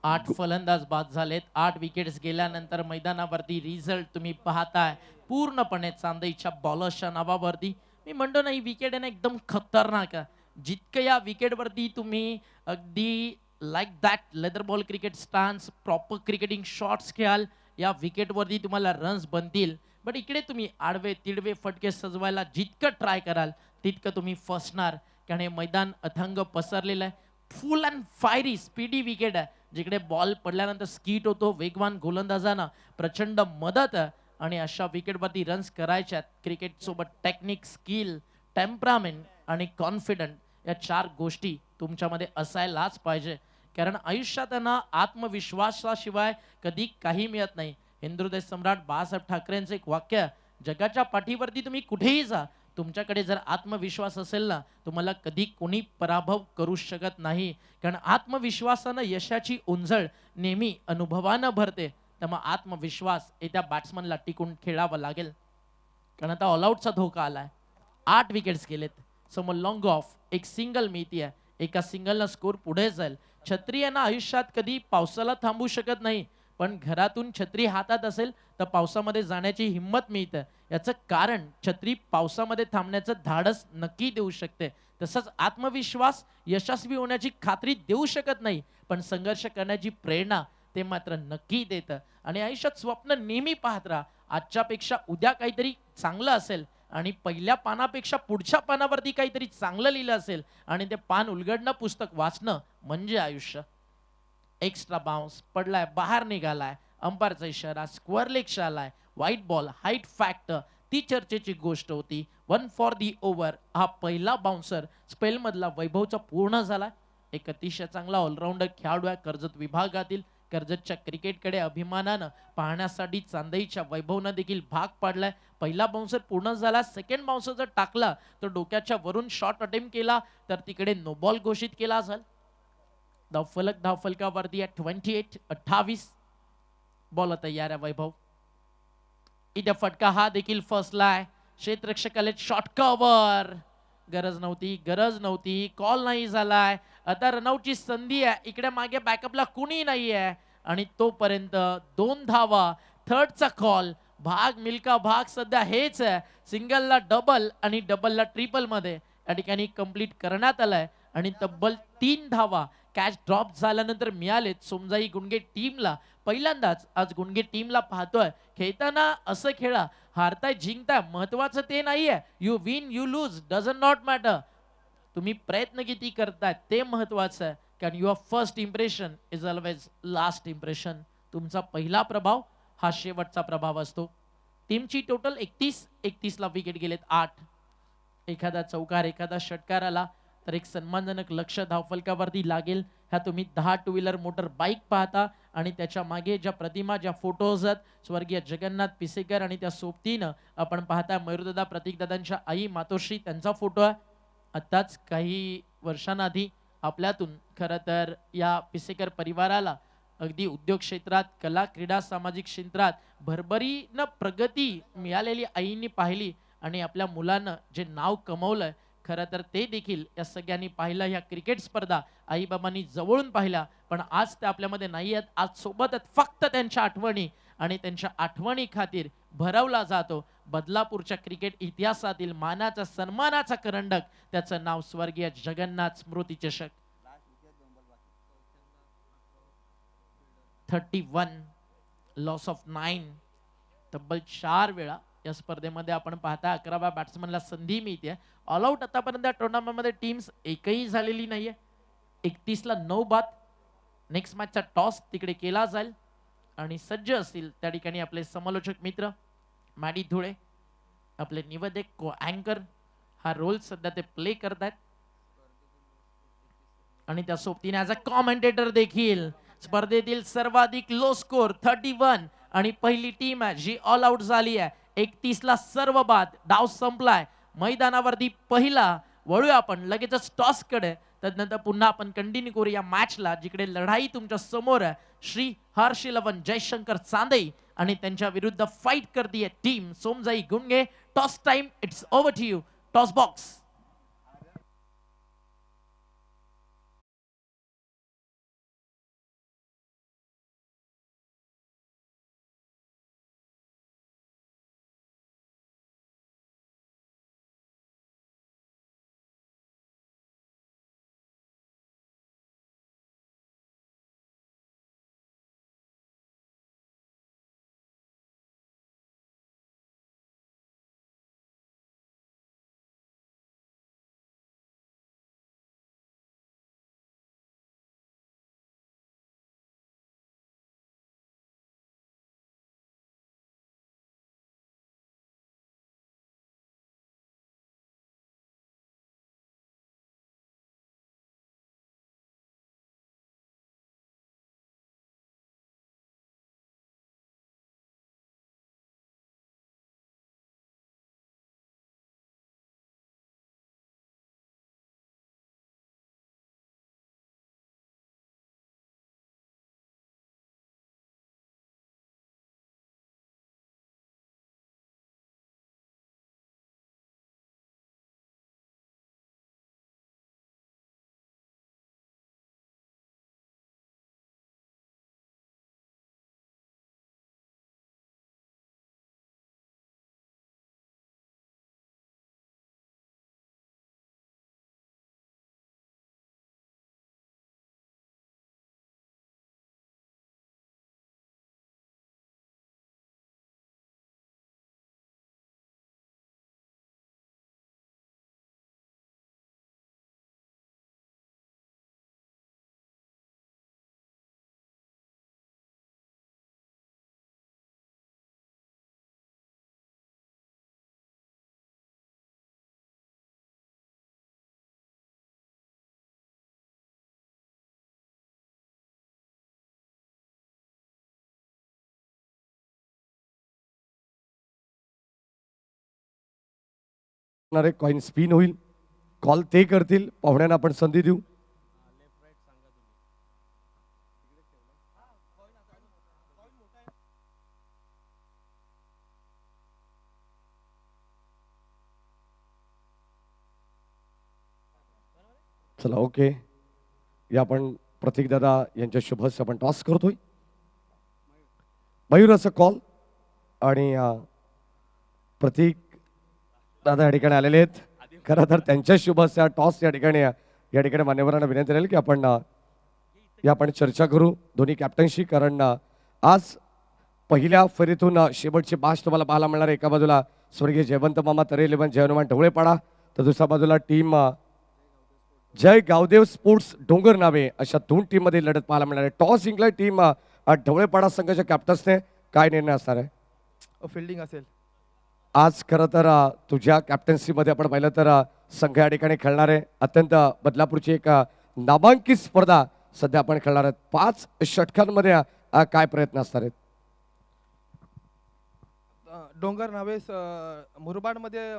8 फलंदाज बाद झालेत. 8 विकेट्स गेल्यानंतर मैदानावरती रिझल्ट तुम्ही पाहताय पूर्णपणे चांदईच्या बॉलर्सच्या नावावरती. मी म्हणतो ना ही विकेट आहे ना एकदम खतरनाक आहे. जितकं या विकेटवरती तुम्ही अगदी like that leather ball cricket stance proper cricketing shots खेळाल या विकेटवरती तुम्हाला रन्स बनतील. बट इकडे तुम्ही आडवे तिडवे फटके सजवायला जितकं ट्राय कराल तितकं तुम्ही फसणार. कारण हे मैदान अथंग पसरलेलं आहे. फुल अँड फायरी स्पीडी विकेट आहे जिकडे बॉल पडल्यानंतर स्कीट होतो. वेगवान गोलंदाजांना प्रचंड मदत आहे आणि अशा विकेटवरती रन्स करायच्यात. क्रिकेट सोबत टेक्निक स्किल टेम्परामेंट आणि कॉन्फिडंट या 4 गोष्टी तुमच्यामध्ये असायलाच पाहिजे. कारण आयुष्यात त्यांना आत्मविश्वासाशिवाय कधी काही मिळत नाही. हिंदुहृदय सम्राट बाळासाहेब ठाकरेंचं एक वाक्य, जगाच्या पाठीवरती तुम्ही कुठेही जा तुमच्याकडे जर आत्मविश्वास असेल ना तुम्हाला कधी कोणी पराभव करू शकत नाही. कारण आत्मविश्वासानं यशाची उंजळ नेहमी अनुभवानं भरते. त्यामुळे आत्मविश्वास त्या बॅट्समनला टिकून खेळावं लागेल. कारण आता ऑलआउटचा धोका आलाय. 8 विकेट्स गेलेत. समोर लॉंग ऑफ एक सिंगल मिळती आहे. एका सिंगलला स्कोर पुढे जाईल. छत्री यांना आयुष्यात कधी पावसाला थांबू शकत नाही पण घरातून छत्री हातात असेल तर पावसामध्ये जाण्याची हिंमत मिळते. याचं कारण छत्री पावसामध्ये थांबण्याचं धाडस नक्की देऊ शकते. तसंच आत्मविश्वास यशस्वी होण्याची खात्री देऊ शकत नाही पण संघर्ष करण्याची प्रेरणा ते मात्र नक्की देतं. आणि आयुष्यात स्वप्न नेहमी पाहत राहा. आजच्यापेक्षा उद्या काहीतरी चांगलं असेल आणि पहिल्या पानापेक्षा पुढच्या पानावरती काहीतरी चांगलं लिहिलं असेल आणि ते पान उलगडणं पुस्तक वाचणं म्हणजे आयुष्य. एक्स्ट्रा बाउन्स पडलाय बाहेर निघालाय. अंपायरचा इशारा स्क्वेअर लेगचा आलाय. व्हाईट बॉल हाईट फॅक्टर ती चर्चेची गोष्ट होती. 1 फॉर दी ओव्हर हा पहिला बाउन्सर स्पेल मधला वैभवचा पूर्ण झाला. एक अतिशय चांगला ऑलराऊंडर खेळाडू आहे कर्जत विभागातील. कर्जतच्या क्रिकेटकडे अभिमानानं पाहण्यासाठी चांदईच्या वैभवनं देखील भाग पाडलाय. पहिला बाउन्सर पूर्ण झाला. सेकंड बाउन्सर जर टाकला तर डोक्याच्या वरून शॉट अटेम्प्ट केला तर तिकडे नो बॉल घोषित केला जाईल. धावफलकावरती 28 बॉल तयार आहे वैभव. इथे फटका हा देखील फसलाय. क्षेत्ररक्षकाले शॉट कव्हर गरज नव्हती कॉल नाही झालाय. आता रनआउटची संधी आहे. इकडे मागे बॅकअपला कुणी नाही आहे आणि तोपर्यंत 2 धावा. थर्डचा कॉल भाग मिल्का भाग सध्या हेच आहे. सिंगलला डबल आणि डबलला ट्रिपल मध्ये या ठिकाणी कंप्लीट करण्यात आलाय आणि तब्बल 3 धावा कॅच ड्रॉप झाल्यानंतर मिळालेत सोमजाई गुणगे टीमला. पहिल्यांदाच आज गुणगे टीमला पाहतोय खेळताना असं खेळा. हारताय जिंकताय महत्वाचं ते नाहीये. You win you lose doesn't not matter. तुम्ही प्रयत्न किती करताय ते महत्वाचं आहे. कारण your first impression is always last impression. तुमचा पहिला प्रभाव हा शेवटचा प्रभाव असतो. टीमची टोटल 31ला विकेट गेलेत 8. एखादा चौकार एखादा षटकार आला तर एक सन्मानजनक लक्ष धावफलकावरती लागेल. ह्या तुम्ही 10 टू व्हीलर मोटर बाईक पाहता आणि त्याच्या मागे ज्या प्रतिमा ज्या फोटोज आहेत स्वर्गीय जगन्नाथ पिसेकर आणि त्या सोबतीनं आपण पाहता मयूरदादा प्रतीकदादांच्या आई मातोश्री त्यांचा फोटो आहे. आत्ताच काही वर्षांआधी आपल्यातून खरं तर या पिसेकर परिवाराला अगदी उद्योग क्षेत्रात कला क्रीडा सामाजिक क्षेत्रात भरभरीनं प्रगती मिळालेली आईंनी पाहिली आणि आपल्या मुलानं जे नाव कमवलंय खरं तर ते देखील या सगळ्यांनी पाहिलं. ह्या क्रिकेट स्पर्धा आईबाबांनी जवळून पाहिल्या पण आज ते आपल्यामध्ये नाही आहेत. आज सोबत आहेत फक्त त्यांच्या आठवणी आणि त्यांच्या आठवणी खातीर भरवला जातो बदलापूरच्या क्रिकेट इतिहासातील मानाचा सन्मानाचा करंडक. त्याचं नाव स्वर्गीय जगन्नाथ स्मृती चषक. 31 लॉस ऑफ 9. तब्बल 4 वेळा या स्पर्धेमध्ये आपण पाहता 11व्या बॅट्समनला संधी मिळते. ऑल आउट आतापर्यंत टुर्नामेंटमध्ये टीम्स एकही झालेली नाहीये. 31ला 9 बाद. नेक्स्ट मॅचचा टॉस तिकडे केला जाईल आणि सज्ज असतील त्या ठिकाणी आपले समालोचक मित्र मॅडी धुळे, आपले निवेदक को अँकर हा रोल सध्या ते प्ले करतायत आणि त्या सोबतीने ॲज अ कॉमेंटेटर देखील. स्पर्धेतील सर्वाधिक लो स्कोर 31 आणि पहिली टीम आहे जी ऑल आउट झाली आहे. 31ला सर्व बाद. डाव संपलाय मैदानावरती पहिला. वळूया आपण लगेचच टॉस कडे. त्यानंतर पुन्हा आपण कंटिन्यू करूया मॅचला जिकडे लढाई तुमच्या समोर आहे. श्री हर्ष 11 जयशंकर चांदई आणि त्यांच्या विरुद्ध फाईट करतीये team Somjai Gunge. Toss time. It's over to you. Toss box. Coin spin होईल. कॉल ते करतील. पाहुण्यांना आपण संधी देऊ. चला ओके. या आपण प्रतीक दादा यांच्या शुभ हस्ते आपण टॉस करतोय. मयूर असं कॉल आणि प्रतीक दादा या ठिकाणी आलेले आहेत. खरं तर त्यांच्या शुभ हस्ते टॉस या ठिकाणी मान्यवरांना विनंती राहील की आपण चर्चा करू दोन्ही कॅप्टनशी. कारण आज पहिल्या फेरीतून शेवटची बाश तुम्हाला पाहायला मिळणार. एका बाजूला स्वर्गीय जयवंत मामा तरे 11 जय हनुमान ढवळेपाडा तर दुसऱ्या बाजूला टीम जय गावदेव स्पोर्ट्स डोंगर नावे अशा दोन टीम मध्ये लढत पाहायला मिळणार आहे. टॉस जिंकलाय टीम ढवळेपाडा संघाच्या कॅप्टन्सने. काय निर्णय असणार आहे फिल्डिंग असेल. आज? खरं तर तुझ्या कॅप्टन्सीमध्ये आपण पाहिलं तर संघ या ठिकाणी खेळणार आहे. अत्यंत बदलापूरची एक नामांकित स्पर्धा सध्या आपण खेळणार आहेत. 5 षटकांमध्ये काय प्रयत्न असणार आहेत? डोंगर नावे मुरबाडमध्ये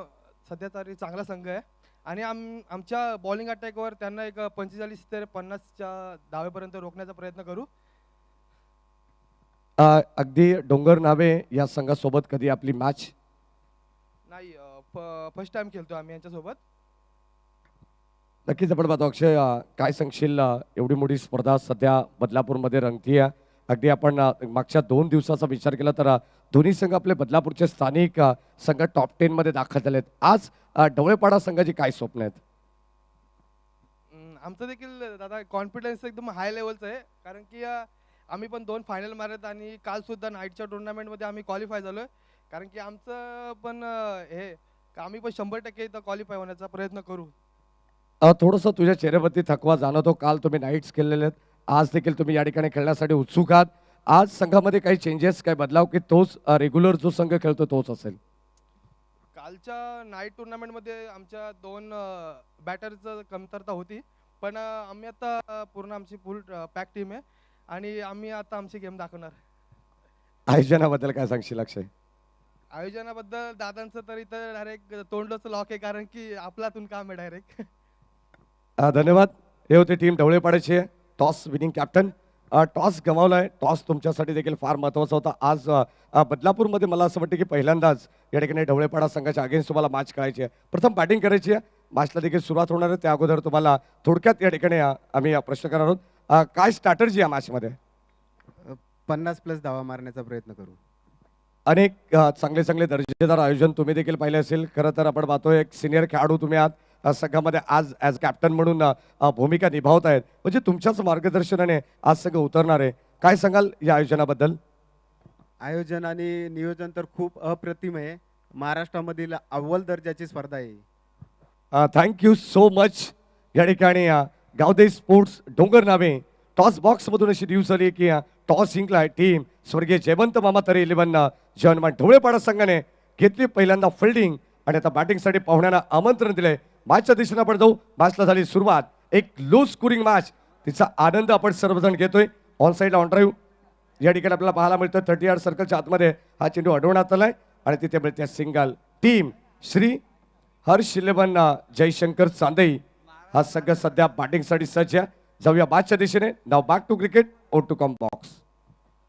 सध्या तरी चांगला संघ आहे आणि आमच्या बॉलिंग अटॅकवर त्यांना एक 45 ते 50च्या धावेपर्यंत रोखण्याचा प्रयत्न करू. अगदी डोंगर नावे या संघासोबत कधी आपली मॅच? नाही, फर्स्ट टाइम खेळतो आम्ही यांच्यासोबत. नक्कीच आपण पाहतो. अक्षय, काय सांगशील? एवढी मोठी स्पर्धा सध्या बदलापूरमध्ये रंगतीये. अगदी आपण मागच्या 2 दिवसाचा विचार केला तर दोन्ही संघ आपले बदलापूरचे स्थानिक संघ टॉप 10 मध्ये दाखल झालेत. आज ढवळेपाडा संघाची काय स्वप्न आहेत? आमचं देखील दादा कॉन्फिडन्स एकदम हाय लेवलचं आहे, कारण की आम्ही पण 2 फायनल मारत आणि काल सुद्धा नाईटच्या टुर्नामेंटमध्ये आम्ही क्वालिफाय झालोय. कारण की आमचं पण आम्ही पण 100% इथं क्वालिफाय होण्याचा प्रयत्न करू. थोडंसं तुझ्या चेहऱ्यावरती थकवा जाणवतो. काल तुम्ही नाईट्स खेळलेले आहेत, आज देखील तुम्ही या ठिकाणी खेळण्यासाठी उत्सुक आहात. आज संघामध्ये काही चेंजेस, काही बदलाव, की तोच रेग्युलर जो संघ खेळतो तोच असेल? कालच्या नाईट टुर्नामेंटमध्ये आमच्या 2 बॅटरचं कमतरता होती, पण आम्ही आता पूर्ण आमची फुल पॅक टीम आहे आणि आम्ही आता आमची गेम दाखवणार. आयोजनाबद्दल काय सांगशील अक्षय? आयोजनाबद्दल दादांचं तर इथं डायरेक्ट तोंडच लॉक आहे, कारण की आपल्यातून काम आहे डायरेक्ट. धन्यवाद. हे होते टीम ढवळेपाड्याचे टॉस विनिंग कॅप्टन. टॉस गमावलाय. टॉस तुमच्यासाठी देखील फार महत्त्वाचा होता. आज बदलापूरमध्ये मला असं वाटतं की पहिल्यांदाच या ठिकाणी ढवळेपाडा संघाच्या अगेन्स्ट तुम्हाला मॅच खेळायची आहे. प्रथम बॅटिंग करायची आहे. मॅचला देखील सुरुवात होणार आहे. त्या अगोदर तुम्हाला थोडक्यात या ठिकाणी आम्ही प्रश्न करणार आहोत. काय स्ट्रॅटर्जी या मॅचमध्ये? 50+ धावा मारण्याचा प्रयत्न करू. अनेक चांगले चांगले दर्जेदार आयोजन तुम्ही देखील पाहिले असेल. खरं तर आपण पाहतोय एक सिनियर खेळाडू तुम्ही आहात संघामध्ये आज ॲज कॅप्टन म्हणून भूमिका निभावत आहेत. म्हणजे तुमच्याच मार्गदर्शनाने आज संघ उतरणार आहे. काय सांगाल या आयोजनाबद्दल? आयोजन आणि नियोजन तर खूप अप्रतिम आहे. महाराष्ट्रामधील अव्वल दर्जाची स्पर्धा आहे. Thank you so much. या ठिकाणी गावदेव स्पोर्ट्स डोंगर नावे टॉस बॉक्समधून अशी न्यूज आली की टॉस जिंकलाय टीम स्वर्गीय जयवंत मामा तरे 11 जवानमान ढवळेपाडा संघाने घेतली पहिल्यांदा फिल्डिंग आणि आता बॅटिंगसाठी पाहुण्यांना आमंत्रण दिलंय. मॅचच्या दिशेने आपण जाऊ. मॅचला झाली सुरुवात. एक लो स्कोरिंग मॅच, तिचा आनंद आपण सर्वजण घेतोय. ऑन साईडला ऑन ड्राईव्ह या ठिकाणी आपल्याला पाहायला मिळतं. 30 यार्ड सर्कलच्या आतमध्ये हा चेंडू अडवण्यात आलाय आणि तिथे मिळते सिंगल. टीम श्री हर्ष 11 जयशंकर चांदई हा संघ सध्या बॅटिंगसाठी सज्ज आहे. जाऊया मॅचच्या दिशेने. Now back to cricket. Oh to comm box.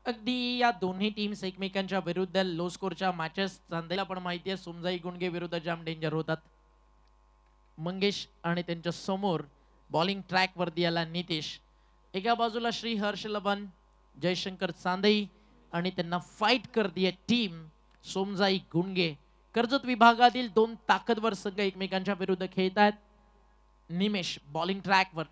अगदी या दोन्ही टीम्स एकमेकांच्या विरुद्ध लो स्कोरच्या मॅचेस चांदेला पण माहिती आहे. सुमजाई गुणगे विरुद्ध जाम डेंजर होतात. मंगेश आणि त्यांच्या समोर बॉलिंग ट्रॅक वरती आला नितेश. एका बाजूला श्री हर्ष 11 जयशंकर चांदई आणि त्यांना फाईट करते टीम सोमजाई गुणगे. कर्जत विभागातील 2 ताकदवर संघ एकमेकांच्या विरुद्ध खेळत आहेत. निमेश बॉलिंग ट्रॅकवर,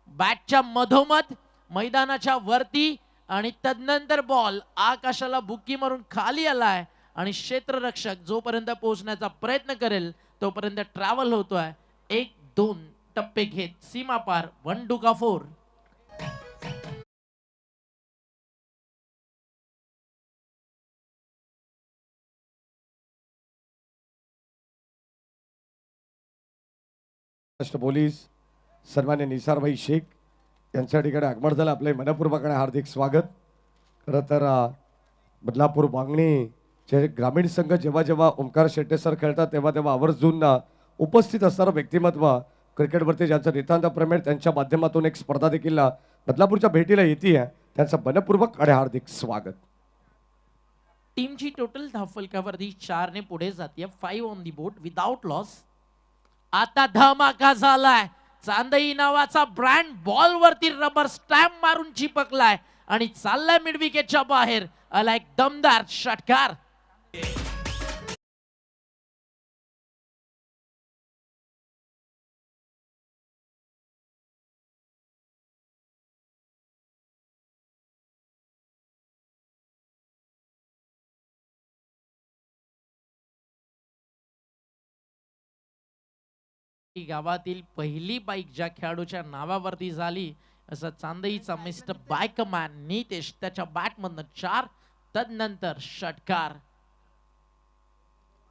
बॅटच्या मधोमध मैदानाच्या वरती आणि तदनंतर बॉल आकाशाला बुक्की मारून खाली आलाय आणि क्षेत्ररक्षक जोपर्यंत पोहोचण्याचा प्रयत्न करेल तोपर्यंत ट्रॅव्हल होतोय. 1-2 टप्पे घेत सीमा पार 1 का 4. महाराष्ट्र पोलीस सन्मान्य निसारभाई शेख यांच्या ठिकाणी आगमन झालं. आपले मनपूर्वक हार्दिक स्वागत. खरं तर बदलापूर वांगणीचे ग्रामीण संघ जेव्हा जेव्हा ओंकार शेट्टे सर खेळतात तेव्हा तेव्हा आवर्जून उपस्थित असणारं व्यक्तिमत्व क्रिकेटवरती ज्यांचं नितांत प्रेम आहे त्यांच्या माध्यमातून एक स्पर्धा देखील बदलापूरच्या भेटीला येते. त्यांचं मनपूर्वक आणि हार्दिक स्वागत. टीमची टोटल धावफलकावरती 4 ने पुढे जाते. 5 on the board without loss. आता धमाका झालाय. चांदई नावाचा ब्रँड बॉल वरती रबर स्टॅम्प मारून चिपकलाय आणि चाललाय मिड विकेटच्या बाहेर. आला एक दमदार षटकार. गावातील पहिली बाईक ज्या खेळाडूच्या नावावरती झाली असं चांदईचा मिस्टर बायकमॅन नितेश त्याच्या बॅटमधनं 4. तदनंतर षटकार.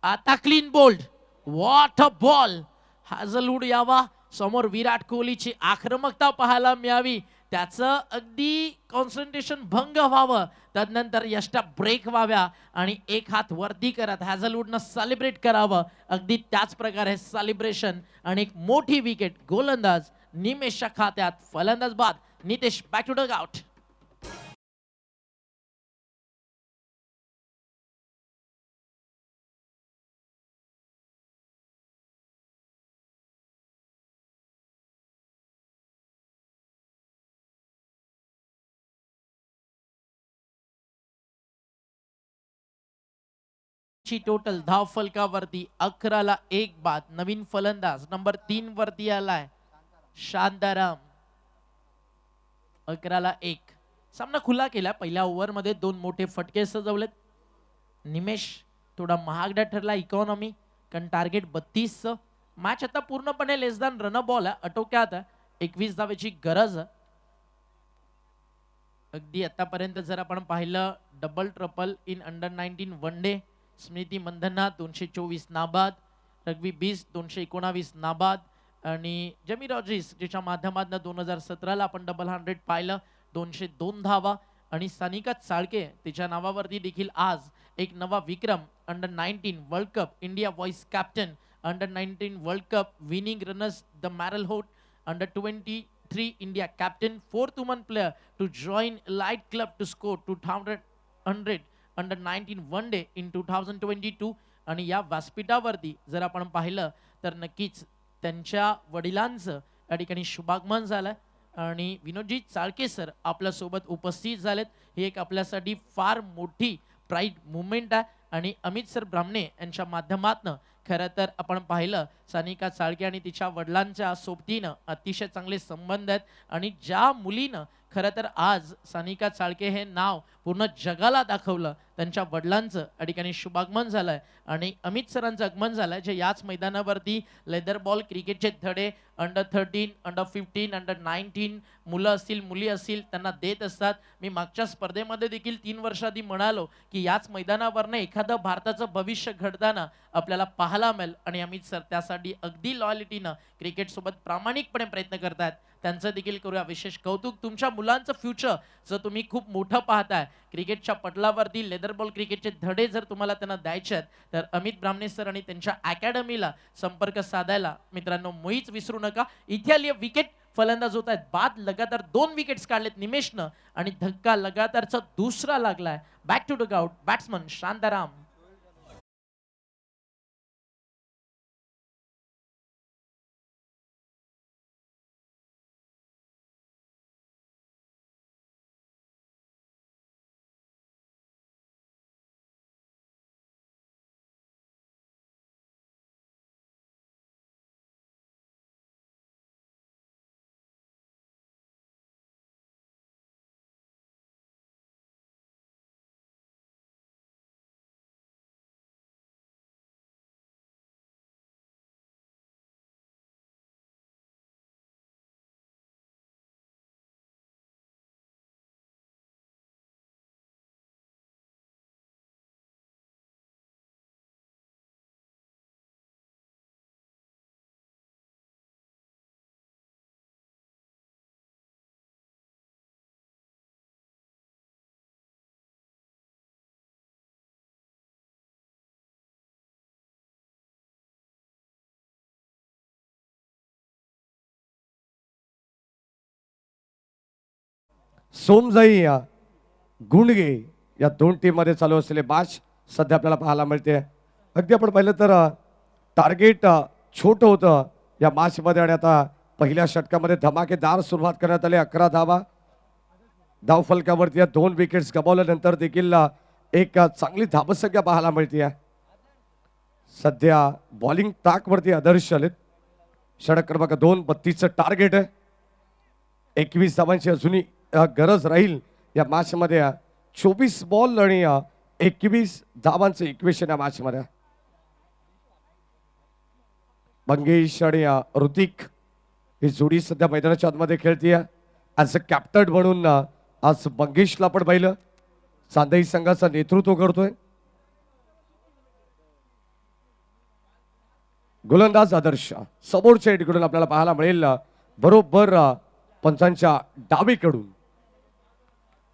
आता clean bowled. What a ball. Hazlewood यावा समोर. विराट कोहलीची आक्रमकता पाहायला मिळावी. त्याचं अगदी कॉन्सन्ट्रेशन भंग व्हावं. तदनंतर यष्टा ब्रेक व्हाव्या आणि एक हात वरती करत हॅझलवूडनं सेलिब्रेट करावं. अगदी त्याच प्रकारे सेलिब्रेशन आणि एक मोठी विकेट. गोलंदाज निमेशच्या खात्यात. फलंदाज बाद Nitesh back to dugout. ची टोटल धाव फलकावरती 11-1 बाद. नवीन फलंदाज नंबर 3 वरती आलाय शांताराम. 11-1 सामना खुला केला. पहिल्या ओव्हर मध्ये 2 मोठे फटके सजवलेत. निमेश थोडा महागडा ठरला इकॉनॉमी कारण टार्गेट 32. मॅच आता पूर्णपणे लेस दॅन रन बॉल आहे. आटोक्यात 21 धावेची गरज आहे. अगदी आतापर्यंत जर आपण पाहिलं double triple in under 19 one day. Smriti Mandhana 224 नाबाद. रग्बी 20 219 नाबाद. आणि जमी रॉड्रिग्स ज्याच्या माध्यमातून 2017ला आपण डबल 100 पाहिलं 202 धावा. आणि सानिका चाळके तिच्या नावावरती देखील आज एक नवा विक्रम. Under 19 world cup India vice captain. Under 19 world cup winning runners the मॅरल होट. Under 23 India captain. 4th woman player to join elite club to score 200 under 19 one day in 2022. आणि या व्यासपीठावरती जर आपण पाहिलं तर नक्कीच त्यांच्या वडिलांचं या ठिकाणी शुभागमन झालं. आणि विनोदजी चाळके सर आपल्यासोबत उपस्थित झालेत. ही एक आपल्यासाठी फार मोठी प्राईड मुवमेंट आहे. आणि अमित सर ब्राह्मणे यांच्या माध्यमातून खरं तर आपण पाहिलं सानिका चाळके आणि तिच्या वडिलांच्या सोबतीनं अतिशय चांगले संबंध आहेत. आणि ज्या मुलीनं खरं तर आज सानिका चाळके हे नाव पूर्ण जगाला दाखवलं त्यांच्या वडिलांचं या ठिकाणी शुभागमन झालंय. आणि अमित सरांचं आगमन झालंय जे याच मैदानावरती लेदर बॉल क्रिकेटचे धडे अंडर 13 अंडर 15 अंडर 19 मुलं असतील मुली असतील त्यांना देत असतात. मी मागच्या स्पर्धेमध्ये देखील 3 वर्षाआधी म्हणालो की याच मैदानावरनं एखादं भारताचं भविष्य घडताना आपल्याला पाहायला मिळेल. आणि अमित सर त्यासाठी अगदी लॉयलिटीनं क्रिकेट सोबत प्रामाणिकपणे प्रयत्न करतात. त्यांचं देखील करूया विशेष कौतुक. तुमच्या मुलांचं फ्युचर जर तुम्ही खूप मोठं पाहताय क्रिकेटच्या पटलावरती लेदर बॉल क्रिकेटचे धडे जर तुम्हाला त्यांना द्यायचे आहेत तर अमित ब्राह्मणे सर आणि त्यांच्या अकॅडमीला संपर्क साधायला मित्रांनो मुळीच विसरू नका. इथे आली विकेट. फलंदाज होत आहेत बाद. लगातार 2 विकेट्स काढलेत निमेशनं आणि धक्का लगातारचा दुसरा लागलाय. Back to dugout batsman Shantaram. Somjai Gundge या 2 टीममध्ये चालू असलेले मॅच सध्या आपल्याला पाहायला मिळते. अगदी आपण पाहिलं तर टार्गेट छोटं होतं या मॅचमध्ये आणि आता पहिल्या षटकामध्ये धमाकेदार सुरुवात करण्यात आली. 11 धावा धाव फलकावरती. 2 विकेट्स गमावल्यानंतर देखील एक चांगली धावसंख्या पाहायला मिळते. सध्या बॉलिंग ताकवरती आदर्श आलेत. षटक क्रमांक 2 32चं टार्गेट आहे. 21 धावांची अजूनही गरज राहील या मॅच मध्ये. 24 बॉल आणि 21 धावांचं इक्वेशन या मॅच मध्ये. मंगेश आणि ऋतिक ही जोडी सध्या मैदानाच्या आतमध्ये खेळतीये. ॲज अ कॅप्टन म्हणून आज मंगेशला पण पाहिलं. चांदई संघाचं नेतृत्व करतोय. गोलंदाज आदर्श समोरच्या एडकडून आपल्याला पाहायला मिळेल. बरोबर पंचांच्या डावीकडून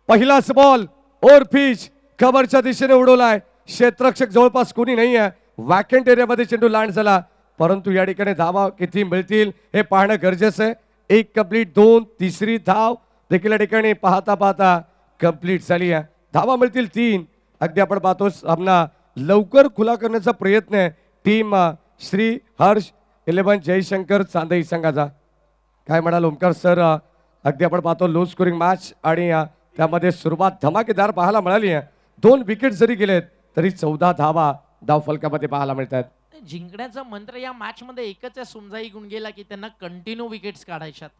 पहिलाच बॉल ओव्हर पिच कव्हरच्या दिशेने उडवलाय. क्षेत्ररक्षक जवळपास कोणी नाही आहे. वॅकंट एरियामध्ये चेंडू लँड झाला, परंतु या ठिकाणी धावा किती मिळतील हे पाहणं गरजेचं आहे. एक कंप्लीट, 2, तिसरी धाव देखील या ठिकाणी पाहता पाहता कंप्लीट झाली आहे. धावा मिळतील 3. अगदी आपण पाहतो सामना लवकर खुला करण्याचा प्रयत्न आहे टीम श्री हर्ष 11 जयशंकर चांदई संघाचा. काय म्हणाल ओमकार सर? अगदी आपण पाहतो लो स्कोरिंग मॅच आणि त्यामध्ये सुरुवात धमाकेदार पाहायला मिळाली आहे. 2 विकेट जरी गेलेत तरी 14 धावा धावफलकामध्ये पाहायला मिळतात. जिंकण्याचा मंत्र या मॅच मध्ये एकच आहे सुमजाई गुणगेला की त्यांना कंटिन्यू विकेट्स काढायच्यात.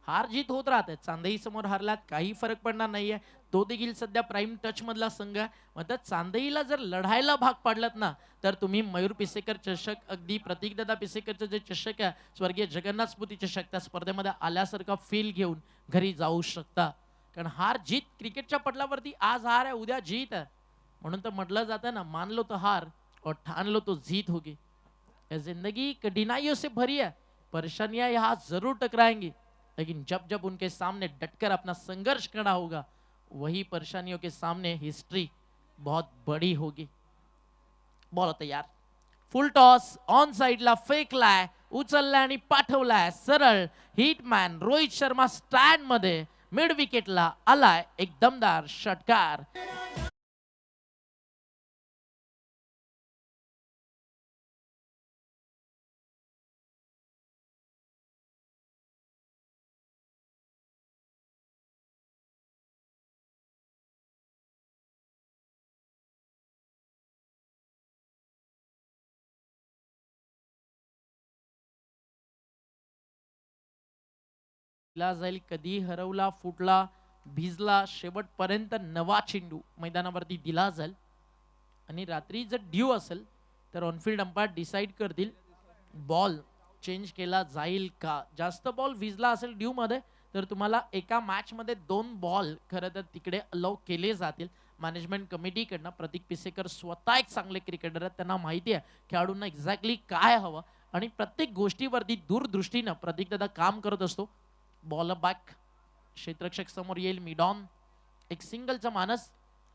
हार जीत होत राहते. चांदई समोर हारलात काही फरक पडणार नाहीये. तो देखील सध्या प्राईम टच मधला संघ आहे. म्हणजे चांदईला जर लढायला भाग पाडलात ना तर तुम्ही मयूर पिसेकर चषक, अगदी प्रतीकदादा पिसेकरचं जे चषक आहे स्वर्गीय जगन्नाथ स्मृती चषक, त्या स्पर्धेमध्ये आल्यासारखा फील घेऊन घरी जाऊ शकता. कारण हार जीत क्रिकेटच्या पटलावरती आज हार आहे उद्या जीत आहे. म्हणून तर म्हटलं जातं ना, मान लो तो हार और ठान लो तो जीत होगी. ये जिंदगी कठिनाइयों से भरी है, परेशानियां यहाँ जरूर टकराएंगी, लेकिन जब जब उनके सामने डटकर अपना संघर्ष करना होगा वही परेशानियों के सामने हिस्ट्री बहुत बड़ी होगी. बॉल तयार, फुल टॉस ऑन साइडला फेकलाय, उचललाय आणि पाठवलाय सरळ. हिटमॅन रोहित शर्मा स्टँड मध्ये मिड विकेटला आलाय एक दमदार षटकार. ला जाईल कधी हरवला, फुटला, भिजला, शेवटपर्यंत नवा चेंडू मैदानावरती दिला जाईल. आणि रात्री जर ड्यू असेल तर ऑनफिल्ड अंपायर डिसाईड करतील बॉल चेंज केला जाईल का. जास्त बॉल भिजला असेल ड्यू मध्ये तर तुम्हाला एका मॅच मध्ये 2 बॉल खरं तर तिकडे अलाउ केले जातील मॅनेजमेंट कमिटीकडनं. प्रतीक पिसेकर स्वतः एक चांगले क्रिकेटर आहेत, त्यांना माहिती आहे खेळाडूंना एक्झॅक्टली काय हवं आणि प्रत्येक गोष्टीवरती दूरदृष्टीनं प्रतीक दादा काम करत असतो. बॉल बॅक, क्षेत्ररक्षक समोर येईल, मिडॉन, एक सिंगलचा मानस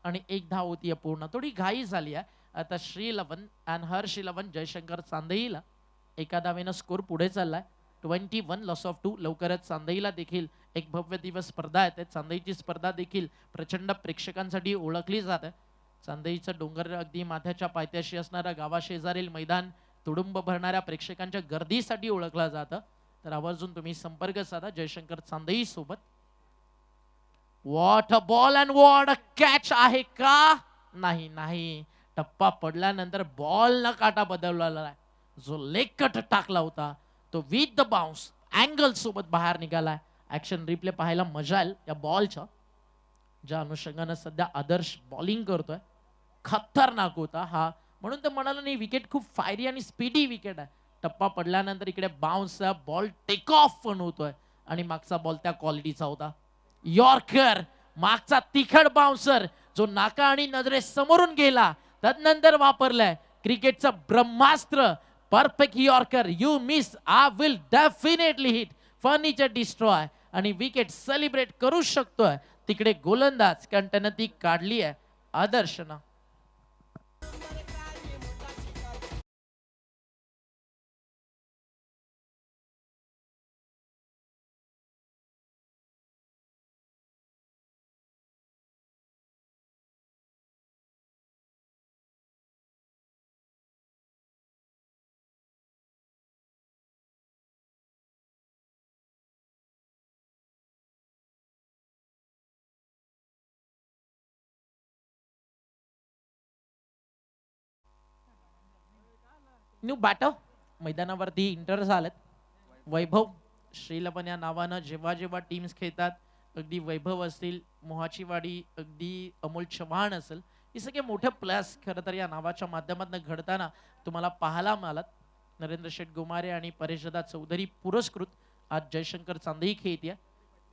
आणि 1 धाव होती पूर्ण. थोडी घाई झाली आहे आता. श्री 11 अँड हर्ष 11 जयशंकर चांदईला एका धावेनं स्कोर पुढे चाललाय. 21 लॉस ऑफ 2. लवकरच चांदईला देखील एक भव्य दिवस स्पर्धा येते. चांदईची स्पर्धा देखील प्रचंड प्रेक्षकांसाठी ओळखली जाते. चांदईचं डोंगर अगदी माथ्याच्या पायथ्याशी असणाऱ्या गावाशेजारील मैदान तुडुंब भरणाऱ्या प्रेक्षकांच्या गर्दीसाठी ओळखलं जातं. तर आवर्जून तुम्ही संपर्क साधा जयशंकर चांदई सोबत. What a ball and what a catch आहे का? नाही नाही, टप्पा पडल्यानंतर बॉल न काटा बदललेला आहे. जो लेग कट टाकला होता तो विथ द बाउन्स अँगल सोबत बाहेर निघालाय. ऍक्शन रिप्ले पाहायला मजा येईल या बॉलच्या. ज्या अनुषंगानं सध्या आदर्श बॉलिंग करतोय, खतरनाक होता हा. म्हणून तर म्हणालो नाही, विकेट खूप फायरी आणि स्पीडी विकेट आहे. टप्पा पडल्यानंतर इकडे बाउन्स बॉल टेक ऑफ पण होतोय आणि मागचा बॉल त्या क्वालिटीचा होता. यॉर्कर, मागचा तिखट बाउन्सर जो नाका आणि नजरे समोरून गेला, तदनंतर वापरलाय क्रिकेटचं ब्रह्मास्त्र. Perfect yorker, you miss, I will definitely hit, furniture destroy आणि विकेट सेलिब्रेट करू शकतोय तिकडे गोलंदाज, कारण त्यानं ती काढली आहे आदर्शनं. न्यू बॅटर मैदानावरती इंटर झालेत. वैभव श्रीलपन या नावानं जेव्हा जेव्हा टीम्स खेळतात, अगदी वैभव असतील, मोहाचीवाडी, अगदी अमोल चव्हाण असेल, हे सगळे मोठे प्लेयर्स खरं तर या नावाच्या माध्यमातून घडताना तुम्हाला पाहायला मिळालात. नरेंद्र शेठ गुमारे आणि परेशदा चौधरी पुरस्कृत आज जयशंकर चांदेही खेळतीये.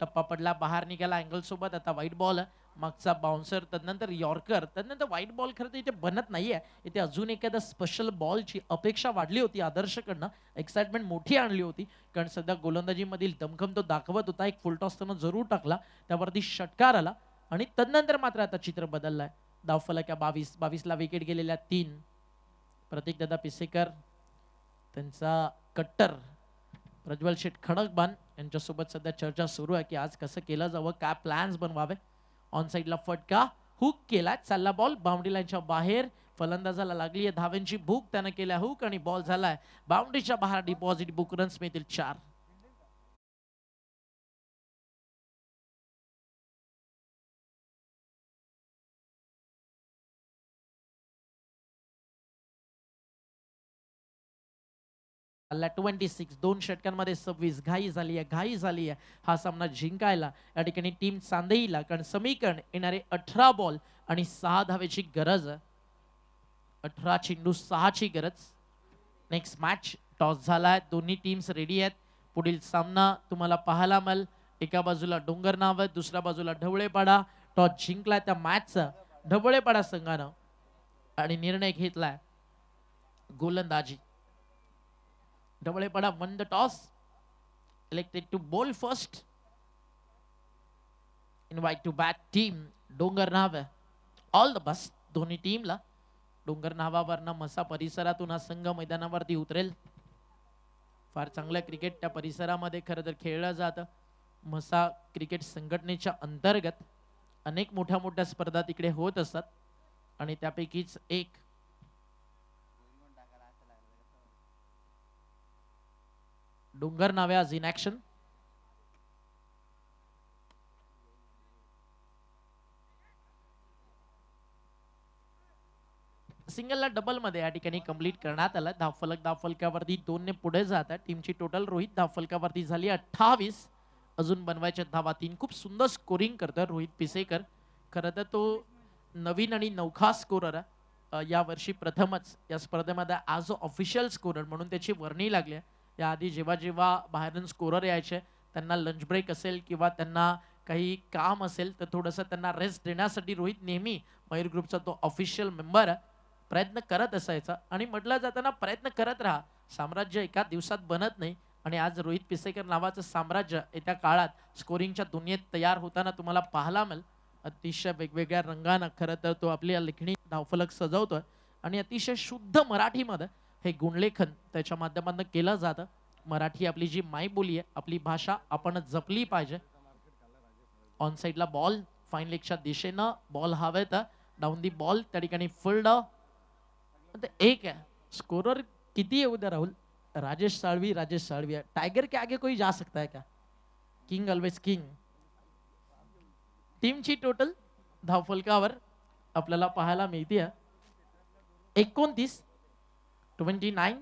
टप्पा पडला, बाहेर निघाला अँगल सोबत. आता व्हाईट बॉल, मागचा बाउन्सर, त्यानंतर यॉर्कर, त्यानंतर व्हाईट बॉल. खरं तर इथे बनत नाहीये, इथे अजून एखादा स्पेशल बॉलची अपेक्षा वाढली होती आदर्शकडनं, एक्साइटमेंट मोठी आणली होती, कारण सध्या गोलंदाजीमधील दमखम तो दाखवत होता. एक फुलटॉस त्यानं जरूर टाकला, त्यावरती षटकार आला आणि तदनंतर मात्र आता चित्र बदललंय. धावफलक 22ला विकेट गेलेल्या 3. प्रतीक दादा पिसेकर, त्यांचा कट्टर प्रज्वल शेठ खडकबान यांच्यासोबत सध्या चर्चा सुरू आहे की आज कसं केलं जावं, काय प्लॅन्स बनवावे. ऑन साईडला फटका, हुक केला, चालला बॉल बाउंड्री लाईनच्या बाहेर. फलंदाजाला लागली आहे धाव्यांची भूक, त्यानं केल्या हुक आणि बॉल झालाय बाउंड्रीच्या बाहेर. डिपॉझिट बुक, रन्स मिळतील 4. ला 26, 2 षटकांमध्ये 26. घाई झाली आहे हा सामना जिंकायला. या ठिकाणी टीम चांदेईला, कारण समीकरण येणारे 18 बॉल आणि 6 धावेची गरज. 18 चेंडू 6 ची गरज. नेक्स्ट मॅच टॉस झालाय, दोन्ही टीम्स रेडी आहेत. पुढील सामना तुम्हाला पाहायला मिळेल. एका बाजूला डोंगर नाव, दुसऱ्या बाजूला ढवळेपाडा. टॉस जिंकलाय त्या मॅचचा ढवळेपाडा संघानं आणि निर्णय घेतलाय गोलंदाजी. ढवळेपाडा won the toss, elected to bowl first. Invite to bat team डोंगर नावे. ऑल द बेस्ट दोन्ही टीमला. डोंगर नावावरनं मसा परिसरातून हा संघ मैदानावरती उतरेल. फार चांगलं क्रिकेट त्या परिसरामध्ये खरं तर खेळलं जातं. मसा क्रिकेट संघटनेच्या अंतर्गत अनेक मोठ्या स्पर्धा तिकडे होत असतात आणि त्यापैकीच एक डोंगर नावे आज इन ऍक्शन. सिंगलला डबल मध्ये या ठिकाणी कंप्लीट करण्यात आला. धावफलकावरती 2 ने पुढे जातात. टीमची टोटल रोहित धावफलकावरती झाली 28. अजून बनवायच्या धावा 3. खूप सुंदर स्कोरिंग करतात रोहित पिसेकर. खरं तर तो नवीन आणि नौखा स्कोरर या वर्षी प्रथमच या स्पर्धेमध्ये ॲज अ ऑफिशियल स्कोरर म्हणून त्याची वर्णी लागली आहे. याआधी जेव्हा बाहेरून स्कोरर यायचे, त्यांना लंच ब्रेक असेल किंवा त्यांना काही काम असेल तर थोडंसं त्यांना रेस्ट देण्यासाठी रोहित नेहमी मयूर ग्रुपचा तो ऑफिशियल मेंबर प्रयत्न करत असायचा. आणि म्हटलं जाताना प्रयत्न करत राहा, साम्राज्य एका दिवसात बनत नाही. आणि आज रोहित पिसेकर नावाचं साम्राज्य येत्या काळात स्कोरिंगच्या दुनियेत तयार होताना तुम्हाला पाहायला मिळेल. अतिशय वेगवेगळ्या रंगानं खरं तर तो आपल्या लेखणी धावफलक सजवतोय आणि अतिशय शुद्ध मराठीमध्ये हे गुणलेखन त्याच्या माध्यमातून केलं जातं. मराठी आपली जी मायबोली आहे, आपली भाषा आपण जपली पाहिजे. ऑन साईडला बॉल, फाईन लेगच्या दिशेनं बॉल हवे तर डाऊन दी बॉल. त्या ठिकाणी फुल्ड एक आहे. स्कोरर किती येऊ द्या राहुल. राजेश साळवी है. टाइगर के आगे कोई जा सकता है क्या? King always king. टीमची टोटल धावफलकावर आपल्याला पाहायला मिळते 29. 29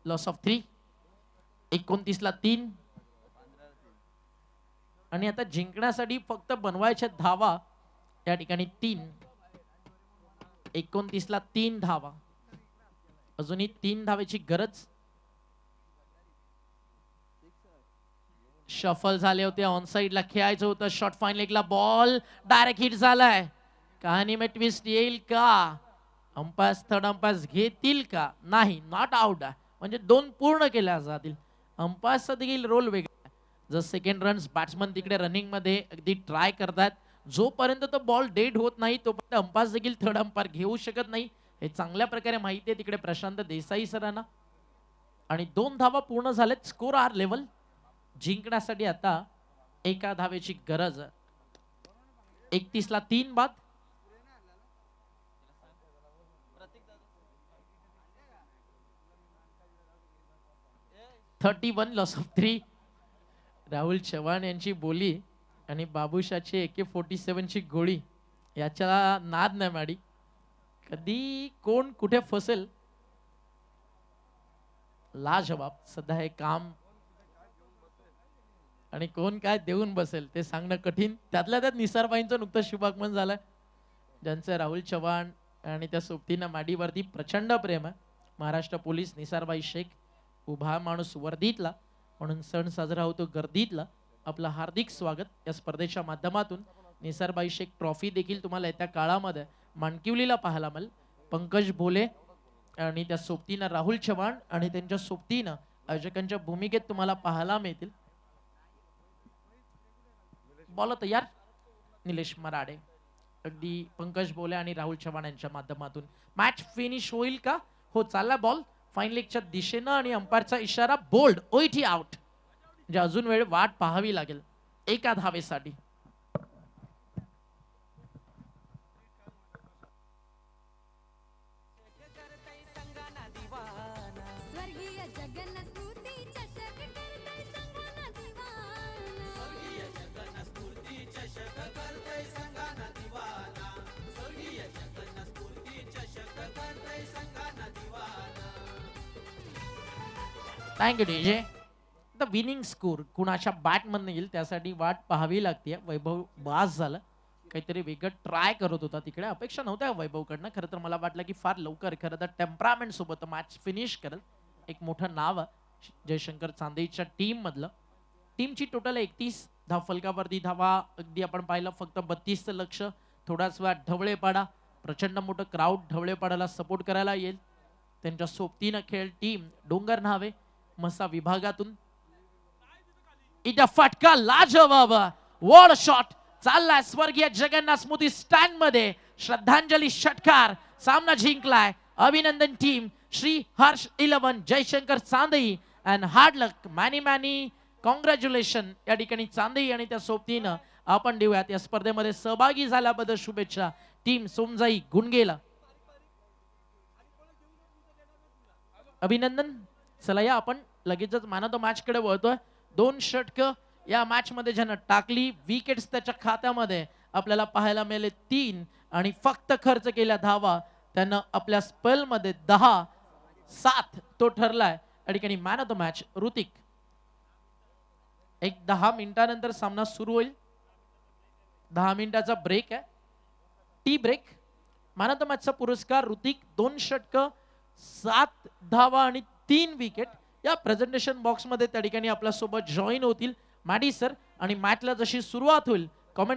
लॉस ऑफ 3. 29ला 3. आणि आता जिंकण्यासाठी फक्त बनवायच्या धावा या ठिकाणी 3. 29ला 3 धावा. अजूनही 3 धावेची गरज. शफल झाले होते, ऑन साइडला खेळायचं होतं. शॉर्ट फाईन लेगला बॉल डायरेक्ट हिट झालाय. कहाणी में ट्विस्ट येईल का? अंपायर्स थर्ड अंपायर्स घेतील का? नाही, नॉट आउट. म्हणजे 2 पूर्ण केल्या जातील. अंपायर्सचा देखील रोल वेगळा. जर सेकंड रन्स बॅट्समन तिकडे रनिंग मध्ये अगदी ट्राय करतात, जोपर्यंत तो बॉल डेड होत नाही तोपर्यंत अंपायर्स देखील थर्ड अंपायर घेऊ शकत नाही. हे चांगल्या प्रकारे माहिती आहे तिकडे प्रशांत देसाई सरांना. आणि 2 धावा पूर्ण झालेत. Score are level. जिंकण्यासाठी आता एका धावेची गरज. 31ला 3 बाद. (31 लॉस ऑफ 3). राहुल चव्हाण यांची बोली आणि बाबूशाची AK-47 ची गोळी याच्या नाद नाही माडी. कधी कोण कुठे फसेल लाजवाब. सध्या हे काम आणि कोण काय देऊन बसेल ते सांगणं कठीण. त्यातल्या त्यात निसारबाईंचं नुकतं शुभागमन झालंय, ज्यांचं राहुल चव्हाण आणि त्या सोबतीनं माडीवरती प्रचंड प्रेम आहे. महाराष्ट्र पोलीस निसारबाई शेख उभा माणूस वर्दीतला म्हणून सण साजरा होतो गर्दीतला. आपलं हार्दिक स्वागत या स्पर्धेच्या माध्यमातून. निसारबाई शेख ट्रॉफी देखील तुम्हाला येत्या काळामध्ये माणकिवलीला पाहायला मिळेल. पंकज भोले आणि त्या सोबतीनं राहुल चव्हाण आणि त्यांच्या सोबतीनं आयोजकांच्या भूमिकेत तुम्हाला पाहायला मिळतील. बॉल तयार निलेश मराडे, अगदी पंकज बोले आणि राहुल चव्हाण यांच्या माध्यमातून. मॅच फिनिश होईल का? हो, चालला बॉल फाईन लेगच्या दिशेनं आणि अंपायरचा इशारा बोल्ड, ओईटी आउट. म्हणजे अजून वेळ वाट पाहावी लागेल एका धावेसाठी. स्वर्गीय जगन्नस्फूर्ती चषक करतै संघाना thank you DJ. The winning score कुणाच्या बॅट मधून येईल त्यासाठी वाट पाहावी लागते. वैभव बास झालं, काहीतरी वेगळं ट्राय करत होता तिकडे. अपेक्षा नव्हत्या वैभवकडनं. खरं तर मला वाटलं की फार लवकर खरं तर टेम्परामेंट सोबत मॅच फिनिश करेल. एक मोठं नाव आहे जयशंकर चांदेच्या टीम मधलं. टीमची टोटल 31 धावफलकावरती धावा. अगदी आपण पाहिलं फक्त 32चं लक्ष. थोडाच वेळ ढवळेपाडा, प्रचंड मोठं क्राऊड ढवळेपाडाला सपोर्ट करायला येईल. त्यांच्या सोबतीनं खेळ टीम डोंगर न्हावे मसा विभागातून. इथं फटका लाजवाब, वॉल शॉट चाललाय स्वर्गीय जगन्नाथ स्मृती स्टँड मध्ये. श्रद्धांजली षटकार सामना जिंकलाय. अभिनंदन team Shri Harsh 11 Jayshankar Chandai and hard luck many many congratulation. या ठिकाणी चांदई आणि त्या सोबतीनं आपण देऊयात या स्पर्धेमध्ये सहभागी झाल्याबद्दल शुभेच्छा टीम सोमजाई गुणगेला. अभिनंदन. चला या आपण लगेचच मॅन ऑफ द मॅच कडे वळतोय. 2 षटकं या मॅच मध्ये ज्यानं टाकली, विकेट्स त्याच्या खात्यामध्ये आपल्याला पाहायला मिळाले 3 आणि फक्त खर्च केल्या धावा त्यानं आपल्या स्पेल मध्ये 10-7 तो ठरलाय. या ठिकाणी man of the match Hrithik. एक 10 मिनिटानंतर सामना सुरू होईल. 10 मिनिटाचा ब्रेक आहे, tea break. Man of the मॅचचा पुरस्कार ऋतिक. 2 षटकं 7 धावा आणि 3 विकेट. या प्रेझेंटेशन बॉक्स मध्ये त्या ठिकाणी आपल्या सोबत जॉईन होतील मॅडी सर. आणि मॅचला जशी सुरुवात होईल कॉमेंट